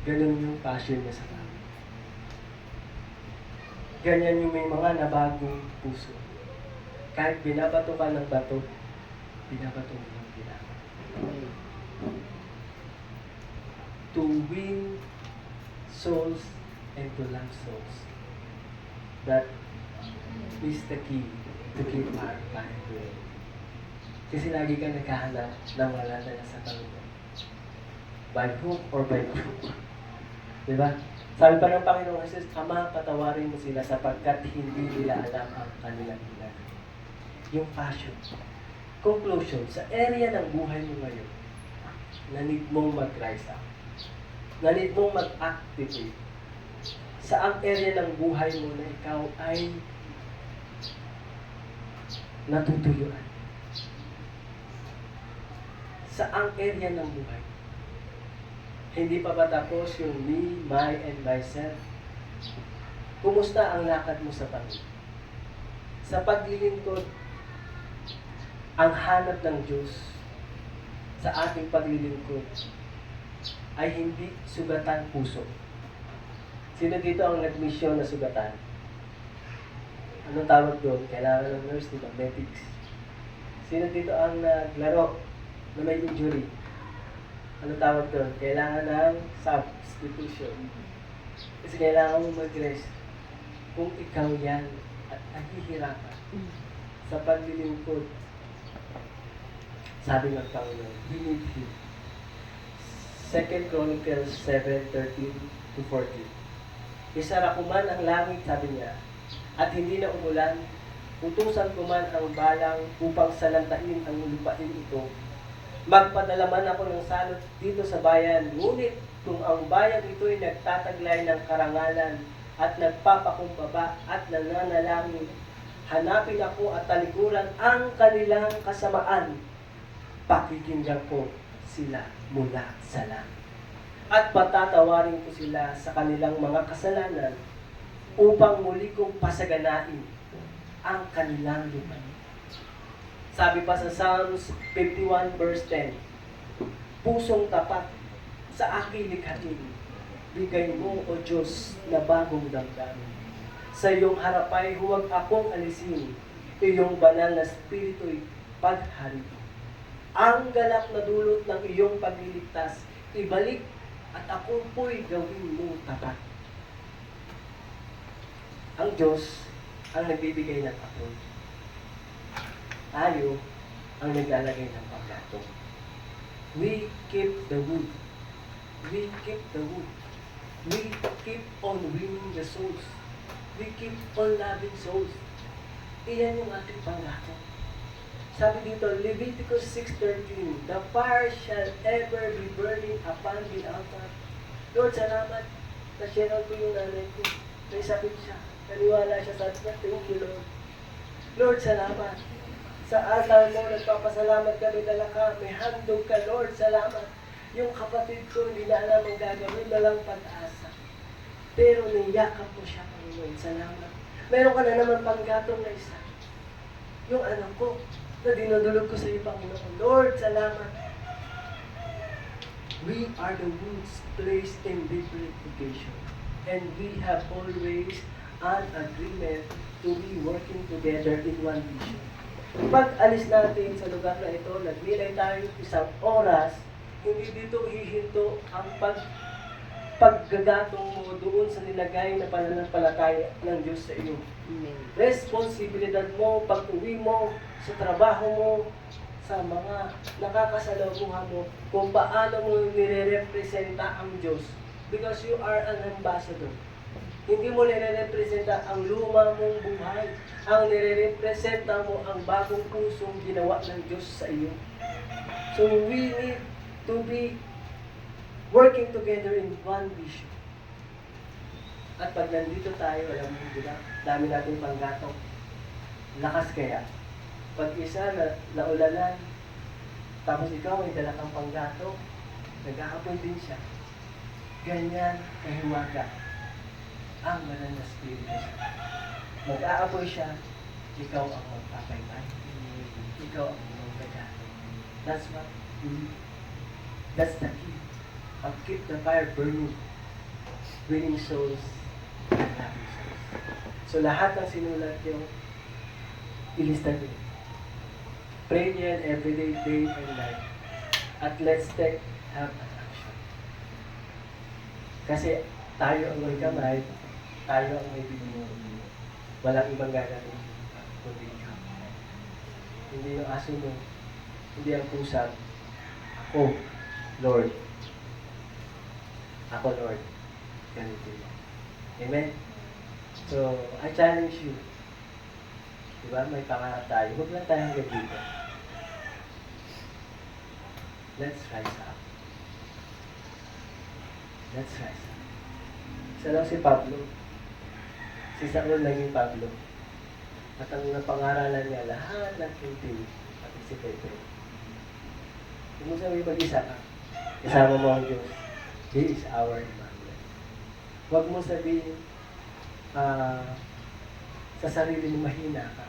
Ganun yung passion niya sa tao. Ganyan yung may mga nabagong puso. Kahit binabato ka ng bato, binabato mo ng binabato. To win souls and to love souls. That is the key to keep our life going. Kasi lagi ka naghahanap ng wala na sa Panginoon. By hook or by crook. Diba? Sabi pa ng Panginoon Jesus, Ama, patawarin mo sila sapagkat hindi nila alam ang kanilang ginagawa. Yung passion. Conclusion, sa area ng buhay mo ngayon, na need mong mag-rise up. Na need mong mag-activate. Saang area ng buhay mo na ikaw ay natutuyuan. Saang area ng buhay? Hindi pa ba tapos yung me, my, and myself? Kumusta ang lakad mo sa Panginoon? Sa paglilingkod, ang hanap ng Diyos sa ating paglilingkod ay hindi sugatan puso. Sino dito ang nag-mission na sugatan? Anong tawag doon? Kailangan ng nurse, diba? Medics. Sino dito ang naglaro na may injury? Ano tawag doon? Kailangan ng substitution. Kasi kailangan mo mag-rest. Kung ikaw yan at nahihirapan sa paglilingkod, sabi ng Panginoon, we need Him. 2 Chronicles 7:13-14. Isara ko man ang langit, sabi niya, at hindi na umulan, utusan ko man ang balang upang salantain ang lupain ito. Magpadala man ako ng salot dito sa bayan, ngunit kung ang bayan ito ay nagtataglay ng karangalan at nagpapakumbaba at nananalangin, hanapin ako at talikuran ang kanilang kasamaan. Pakikinggan ko sila mula sa langit. At patatawarin ko sila sa kanilang mga kasalanan upang muli kong pasaganain ang kanilang lupa. Sabi pa sa Psalms 51 verse 10, pusong tapat sa aking likhain, bigay mo, O Diyos, na bagong damdamin. Sa iyong harapay, huwag akong alisin, iyong banal na spiritu'y paghariin. Ang galak na dulot ng iyong pagliligtas, ibalik at ako po'y gawin mo tapat. Ang Diyos ang nagbibigay ng apoy. Tayo ang naglalagay ng paggatong. We keep the wood. We keep the wood. We keep on winning the souls. We keep on loving souls. Iyan yung ating panggatong. Sabi dito, Leviticus 6:13, the fire shall ever be burning upon the altar. Lord, salamat. Na-share out ko yung nanay ko. May sakit siya. Naniwala siya sa atin. Thank you, Lord. Lord, salamat. Sa altar mo, nagpapasalamat kami dala ka. May handog ka, Lord. Salamat. Yung kapatid ko, hindi na alam ang gagawin, walang pag-asa. Pero niyakap mo siya, Panginoon. Salamat. Meron ka na naman panggatong na isa. Yung anak ko, na dinudulog ko sa iyo, Panginoon. Lord, salamat. We are the woods placed in different location. And we have always an agreement to be working together in one vision. Pag alis natin sa lugar na ito, nagnilay tayo isang oras, hindi dito hihinto ang paggagatong mo doon sa nilagay na pananampalataya ng Diyos sa iyo. Amen. Responsibilidad mo, pag-uwi mo, sa trabaho mo, sa mga nakakasalamuhan mo, kung paano mo nire-representa ang Diyos. Because you are an ambassador. Hindi mo nire-representa ang luma mong buhay. Ang nire-representa mo ang bagong pusong ginawa ng Diyos sa iyo. So we need to be working together in one vision. At pag nandito tayo, alam mo, di ba? Dami nating panggatong. Lakas kaya. Pag isa na naulanan, tapos ikaw ay dala kang panggatong, nag-aapoy din siya. Ganyan kahiwaga ang banal na spirito. Mag-aapoy siya, ikaw ang magpapaypay. Ikaw ang magpagatong. That's what we need. That's the key. I'll keep the fire burning, winning souls and happy souls. So lahat ng sinulat nyo, ilista nyo. Pray niyan everyday, day and night. At let's have an action. Kasi tayo ang may kamay, tayo ang may binigay. Walang ibang gagawin kundi ikaw. Hindi yung aso mo, hindi ang pusat. Ako, Lord. Ako, Lord. Ganito yun. Amen? So, I challenge you. Diba? May pangarap tayo. Huwag lang tayong gagawin. Let's rise up. Let's rise up. Isa lang si Pablo. Si Saul naging Pablo. At ang napangaralan niya, lahat ng kintin, pati si Pedro. Kung mo sabi pag-isa ka, kasama mo ang Diyos. He is our Emmanuel. Huwag mo sabihin, sa sarili mo mahina ka.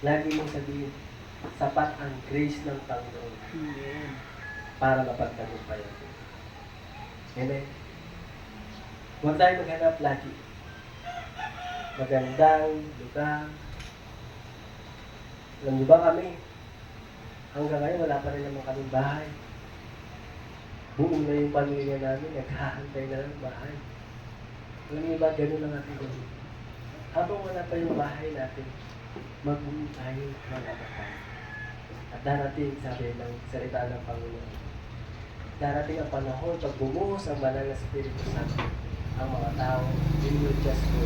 Lagi mong sabihin, sapat ang grace ng Panginoon Amen. para mapagtagumpay ang Diyos. Amen? Huwag tayo maghanap lagi. Magandang lugar. Alam niyo ba kami? Hanggang ngayon, wala pa rin naman kaming bahay. Buong na yung pamilya namin, naghahantay na ng bahay. Alam niyo ba, ganun ang ating gawin. Habang wala pa yung bahay natin, mag-uwi tayo mga kapatid. At darating, sabi ng salita ng Panginoon, darating ang panahon pag bumuhos ang banal na Espiritu Santo, ang mga tao, we will just go.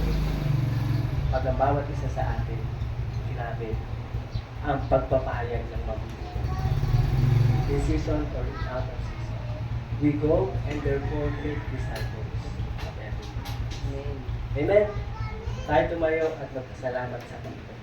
Pag ang bawat isa sa atin, grabe, ang pagpapahayag ng mabuti. In season or out of season. We go and therefore make disciples of everyone. Amen. Amen? Tayo tumayo at magpasalamat sa Panginoon.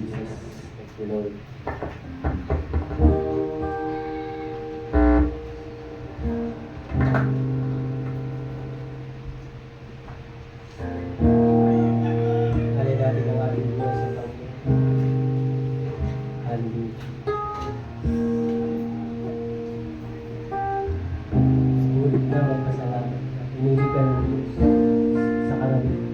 Jesus. Thank you, Lord. Kaya natin ang ating Diyos sa Panginoon. Hallelujah. Sulit na ang kasalanan. Pinili ka ng Diyos sa karamihan.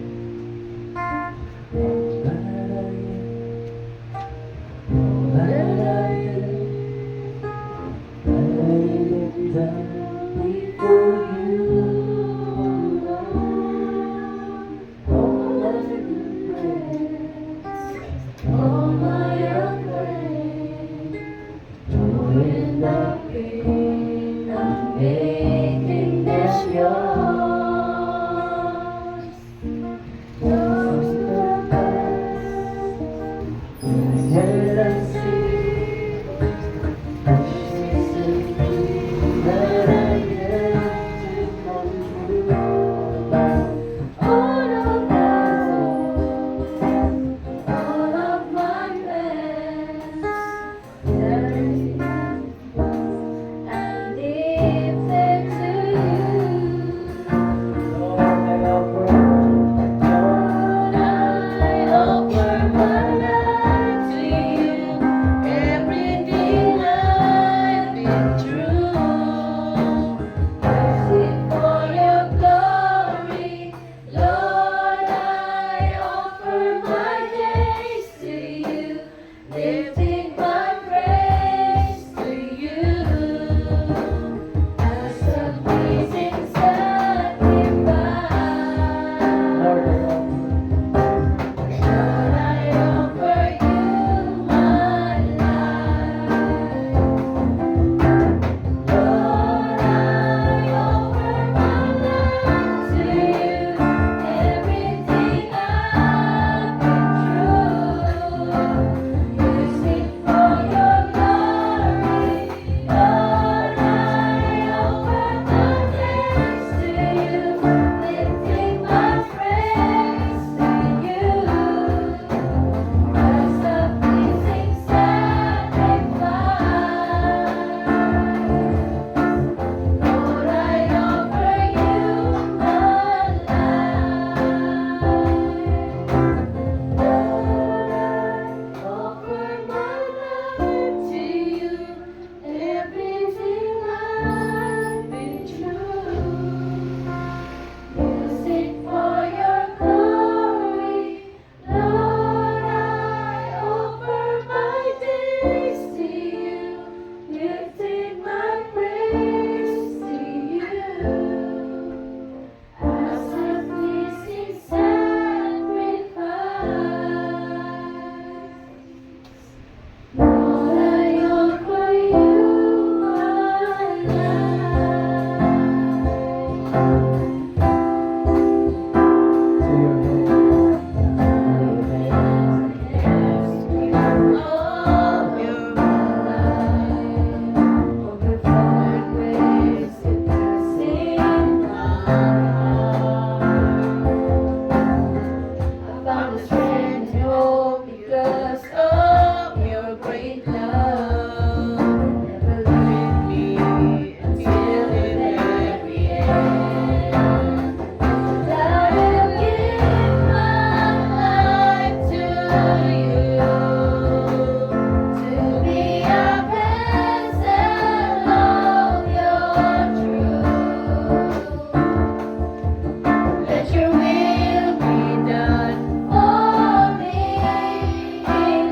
Let your will be done for me,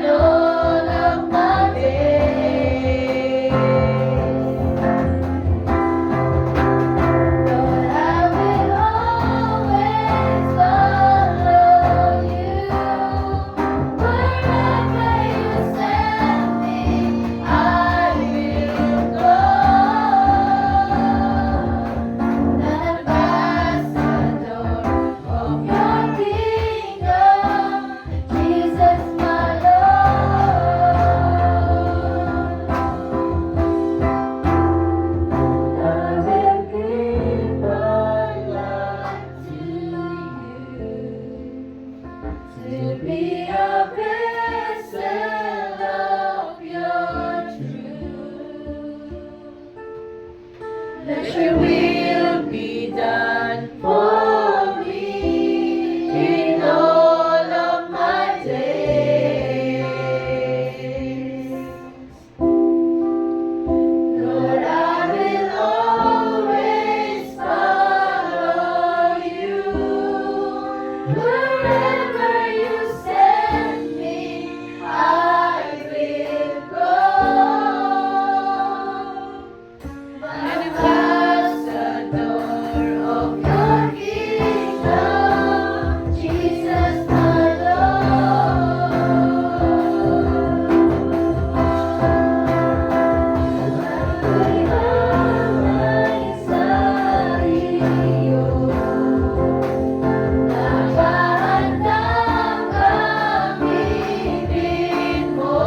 Lord. Let your will be done for me in all of my days. Lord, I will always follow you. Wherever you send me, I will go. Ambassador of your kingdom, Jesus my Lord. Ako'y alay sa iyo. Nakahandang gamitin mo.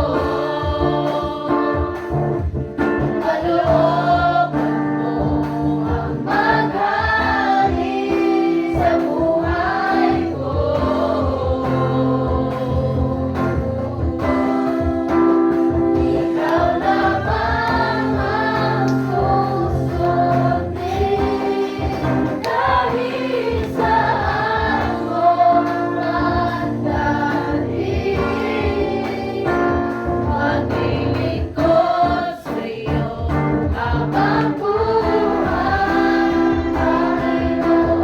Kalooban mo ang maghari sa buhay ko. Ikaw lamang ang susundin kahit saan mo magdalhin. Maglilingkod sa'yo habang buhay, Panginoon.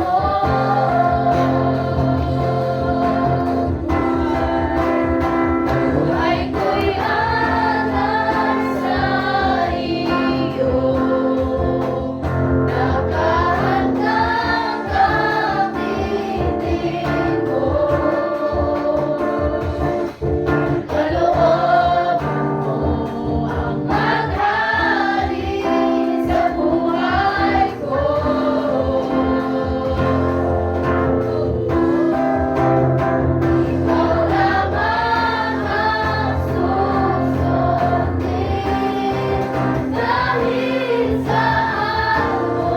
Buhay ko'y alay sa iyo. Nakahandang gamitin mo. Kalooban mo ang maghari sa buhay ko. Ikaw lamang ang susundin kahit saan mo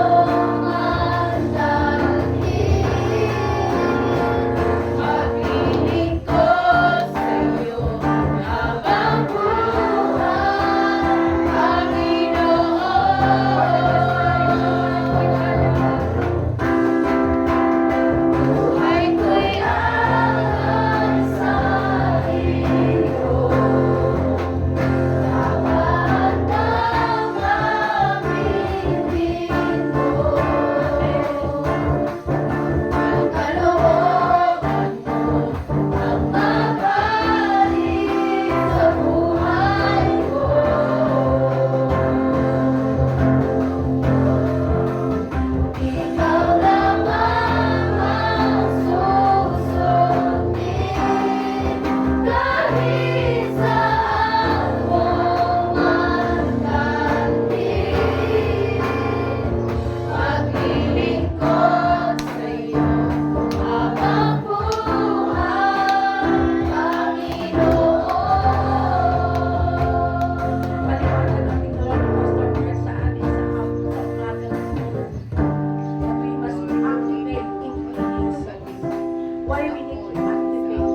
mandalhin. Maglilingkod sa'yo habang buhay, Panginoon. Buhay ko'y alay sa iyo. Nakahandang gamitin mo. Ang kalooban mo ang maghari sa buhay ko. Ikaw lamang ang susundin kahit saan mo mandalhin. Maglilingkod sa'yo habang buhay, Panginoon. Paliwanag ang Panginoon, Pastor Mer, sa atin sa umaga na ito. We must activate in feelings. Why we need to activate?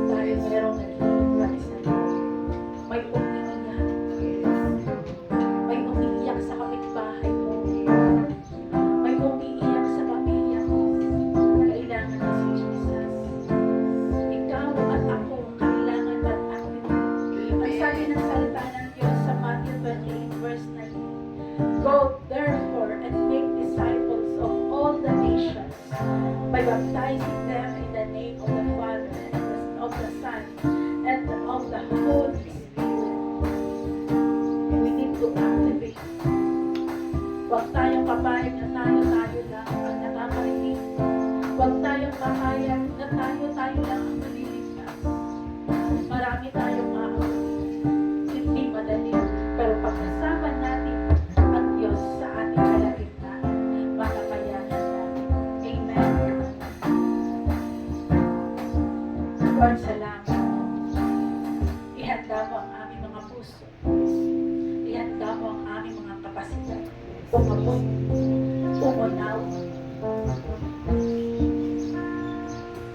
Dahil merong naghihintay sa iyo. May umiiyak. May umiiyak sa kapitbahay mo. May umiiyak sa pamilya mo. Kailangan na si Jesus. Ikaw at ako, kailangan mag-activate. Ang sabi ng salita ng Diyos sa Matthew 28 verse 19, Go therefore and make disciples of all the nations by baptizing them in the name of the Father and of the Son and of the Holy Spirit. We need to activate. Huwag tayong papayag na tayo lang ang nakakarinig. Huwag tayong papayag na tayo lang ang maliligtas. Marami tayong aamin. Hindi madali. Pero pagkasama natin ang Diyos sa ating kalagitnaan, makakayanan natin. Amen. Lord, salamat. Ihanda mo ang aming mga puso. Ihanda mo ang aming mga kapasidad. Umabot. Umunaw.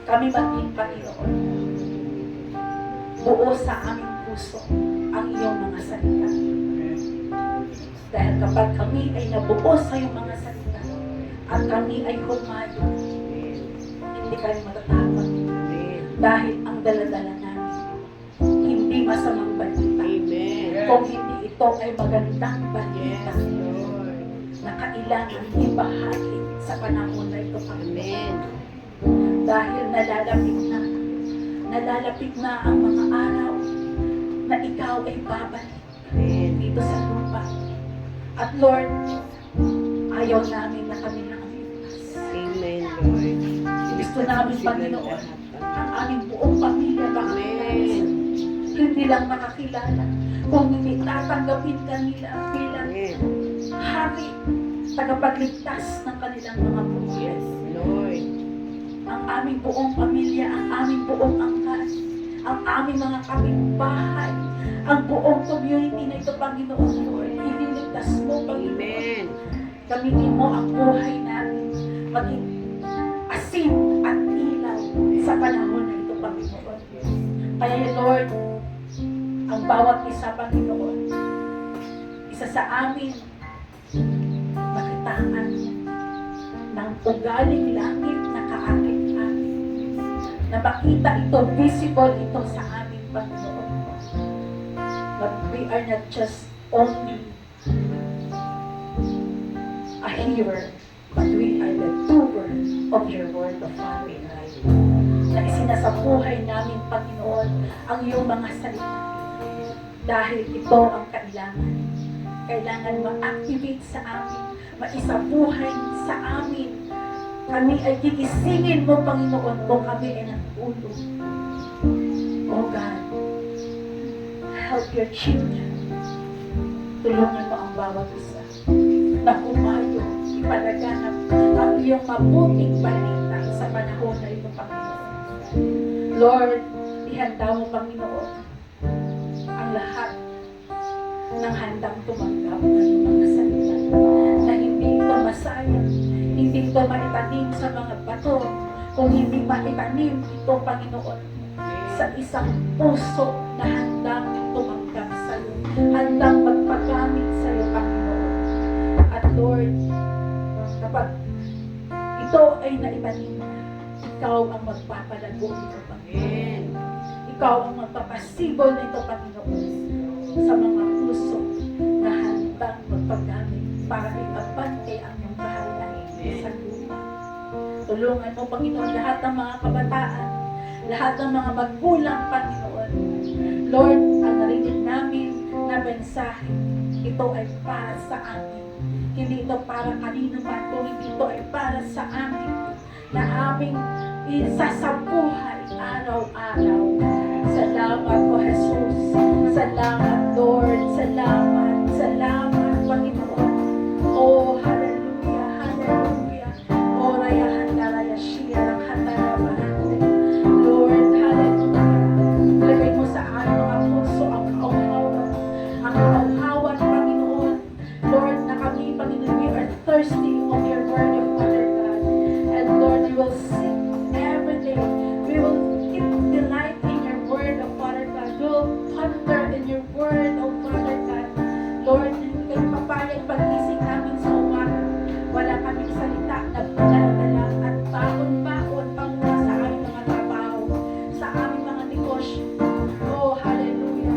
Kami maging Panginoon. Buo sa aming puso ang iyong mga salita. Dahil kapag kami ay nabuo sa iyong mga salita at kami ay humayo, hindi kami matatakot. Dahil ang daladala namin, hindi masamang balita. Kung hindi ito ay magandang balita na kailangan ibahagi sa panahon na ito, Panginoon. Dahil nalalapit na ang mga araw na ikaw ay babalik dito sa lupa. At Lord, ayaw namin na kami nakaligtas. Gusto namin, Panginoon, ang aming buong pamilya makakilala. Hindi lang makakilala, kung hindi tatanggapin kanila bilang hari, tagapagligtas ng kanilang mga buhay. Ang aming buong pamilya, ang aming buong angkas, ang aming mga kapitbahay, ang buong community na ito, Panginoon, Lord, iniligtas mo, Panginoon. Gamitin mo ang buhay namin, maging asin at ilaw sa panahon na ito, Panginoon. Kaya, Lord, ang bawat isa, Panginoon, isa sa amin, makitaan ng ugaling langit na kaakit amin, na makita ito, visible ito sa amin, Panginoon. But we are not just only a hearer, but we are the doer of your word of Father God. Na isinasabuhay namin, Panginoon, ang iyong mga salita. Dahil ito ang kailangan. Kailangan ma-activate sa amin, maisabuhay sa amin. Kami ay gigisingin mo, Panginoon, kung kami ay natulog. Oh God, help your children. Tulungan mo ang bawat isa na humayo, ipalaganap ang iyong mabuting balita sa panahon na ito, Panginoon. Lord, ihanda mo, Panginoon, ang lahat ng handang tumanggap ng iyong mga salita na hindi ito masayang, hindi ito maitanim sa mga bato, kung hindi maitanim ito, Panginoon, sa isang puso na handang tumanggap sa iyo, handang magpagamit sa iyo, Panginoon. At Lord, kapag ito ay naitanim na, ikaw ang magpapalago nito, Panginoon. Ikaw ang magpapasibol nito, Panginoon, sa mga puso na handang magpagamit para ikabante ang iyong kaharian sa lupa. Tulungan mo, Panginoon, lahat ng mga kabataan, lahat ng mga magulang, Panginoon. Lord, ang narinig namin na mensahe, ito ay para sa amin. Hindi ito para kanino man, kung hindi ito ay para sa amin, na aming isasabuhay araw-araw. Salamat po, Jesus. Salamat, Lord. Salamat. Salamat, Panginoon. Oh, hallelujah, hallelujah. Oh, raya handaraya shira, handarabahante. Lord, hallelujah. Lagay mo sa aming mga puso ang kauhawan. Ang kauhawan, Panginoon. Lord, na kami, Panginoon, we are thirsty of your word of Father God. And Lord, we will sing every day. We will keep delight in your word of Father God. We will ponder in your word of Father God. Lord, hindi kayo papayag pag-ising namin sa umaga. Wala kaming salita na dala-dala at baon-baon panguna sa aming mga trabaho, sa aming mga negosyo. Oh, hallelujah.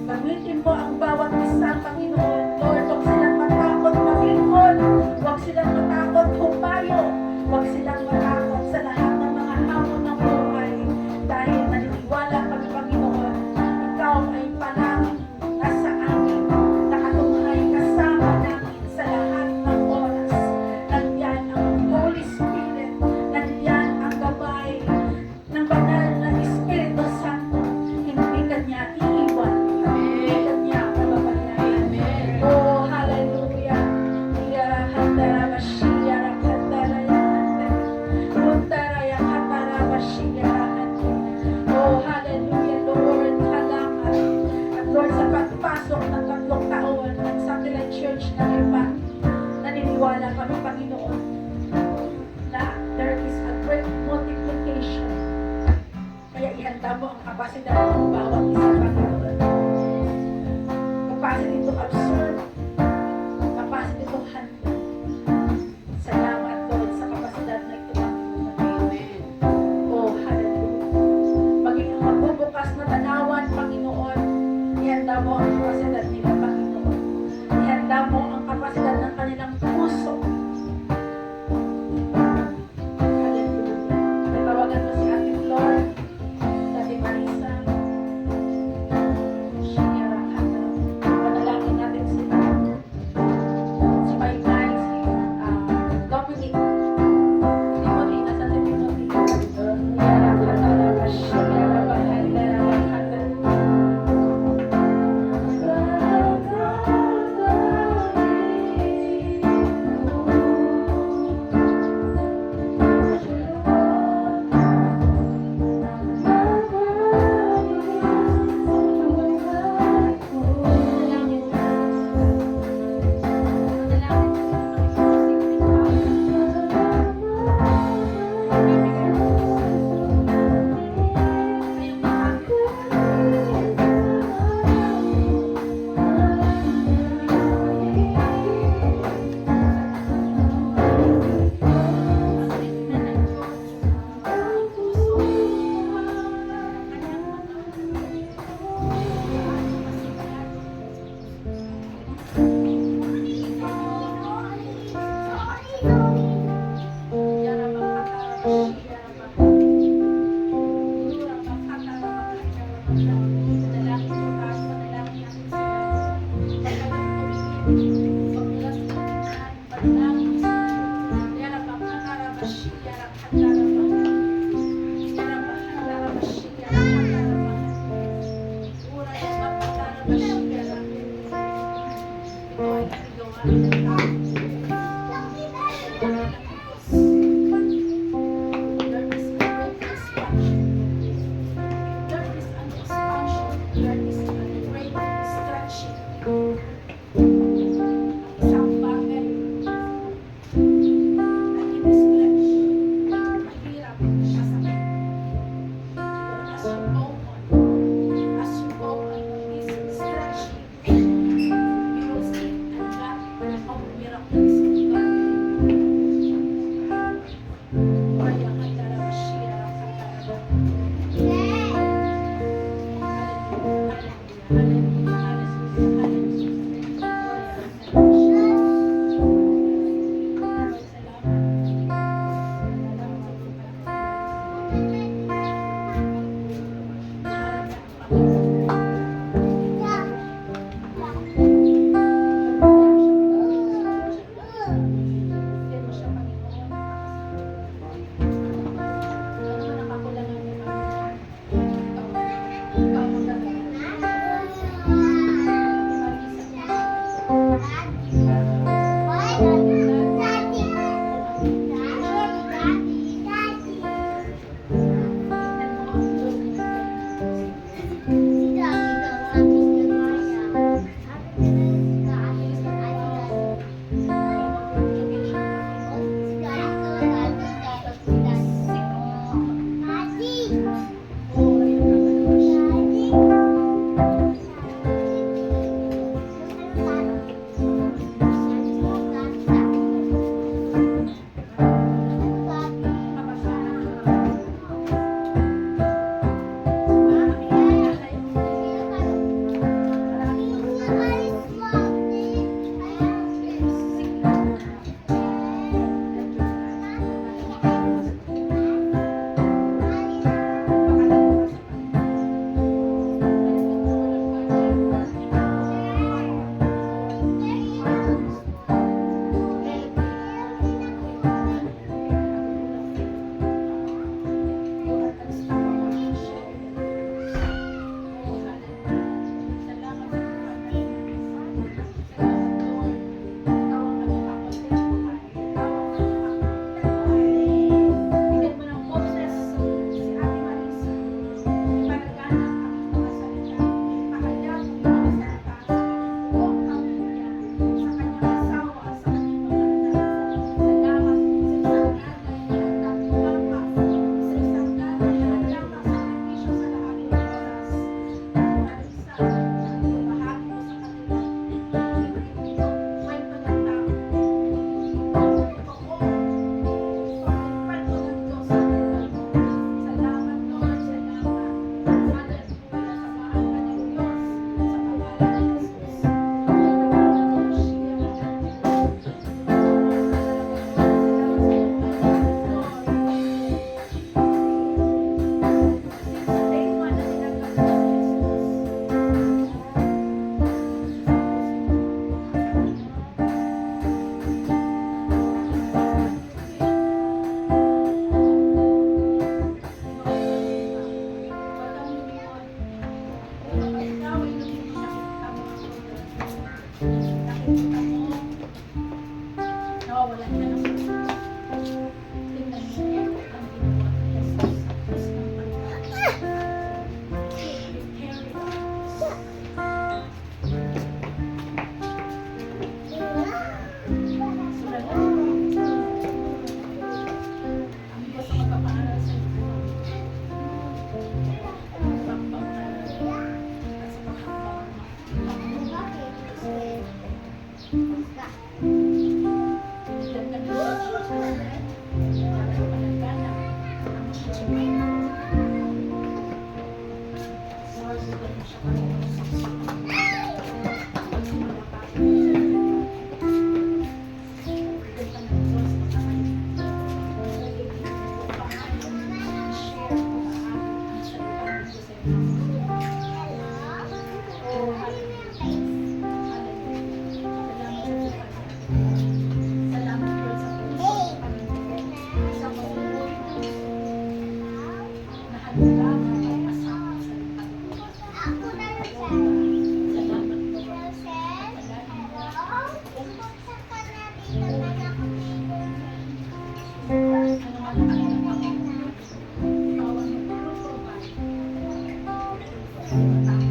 Gamitin mo ang bawat isa, Panginoon. Lord, huwag silang matakot maglingkod. Huwag silang matakot humayo. Huwag silang matakot sa lahat ng mga hamon ng buhay. Dahil naniniwala kami, Panginoon, ikaw ay palaging nasa amin, nakatunghay kasama namin sa lahat ng oras. Nandiyan ang Holy Spirit, nandiyan ang gabay ng banal na Espiritu Santo. Hindi kanya iiwan, hindi kanya nababanyayan. Oh, hallelujah. Oh, hallelujah, Lord. Salamat. At Lord, sa pagpasok ng 3 taon ng Satellite Church na Ipan, naniniwala kami, Panginoon, na there is a great multiplication. Kaya ihanda mo ang kapasidad ng bawat isa, Panginoon. Capacity to observe, Panalangin po tayo, panalangin natin sila. Pagkalang tumingin, pagmulas ng tanan, panalangin sila. Yarabang hanarabashi, yarabang hanarabahan. Yarabang hanarabashi, yarabang hanarabahan. Ura yarabang hanarabashi, yarabang. Ito ay nagawa ng tao. Wala ng Diyos. There is a great expansion. There is an expansion Ako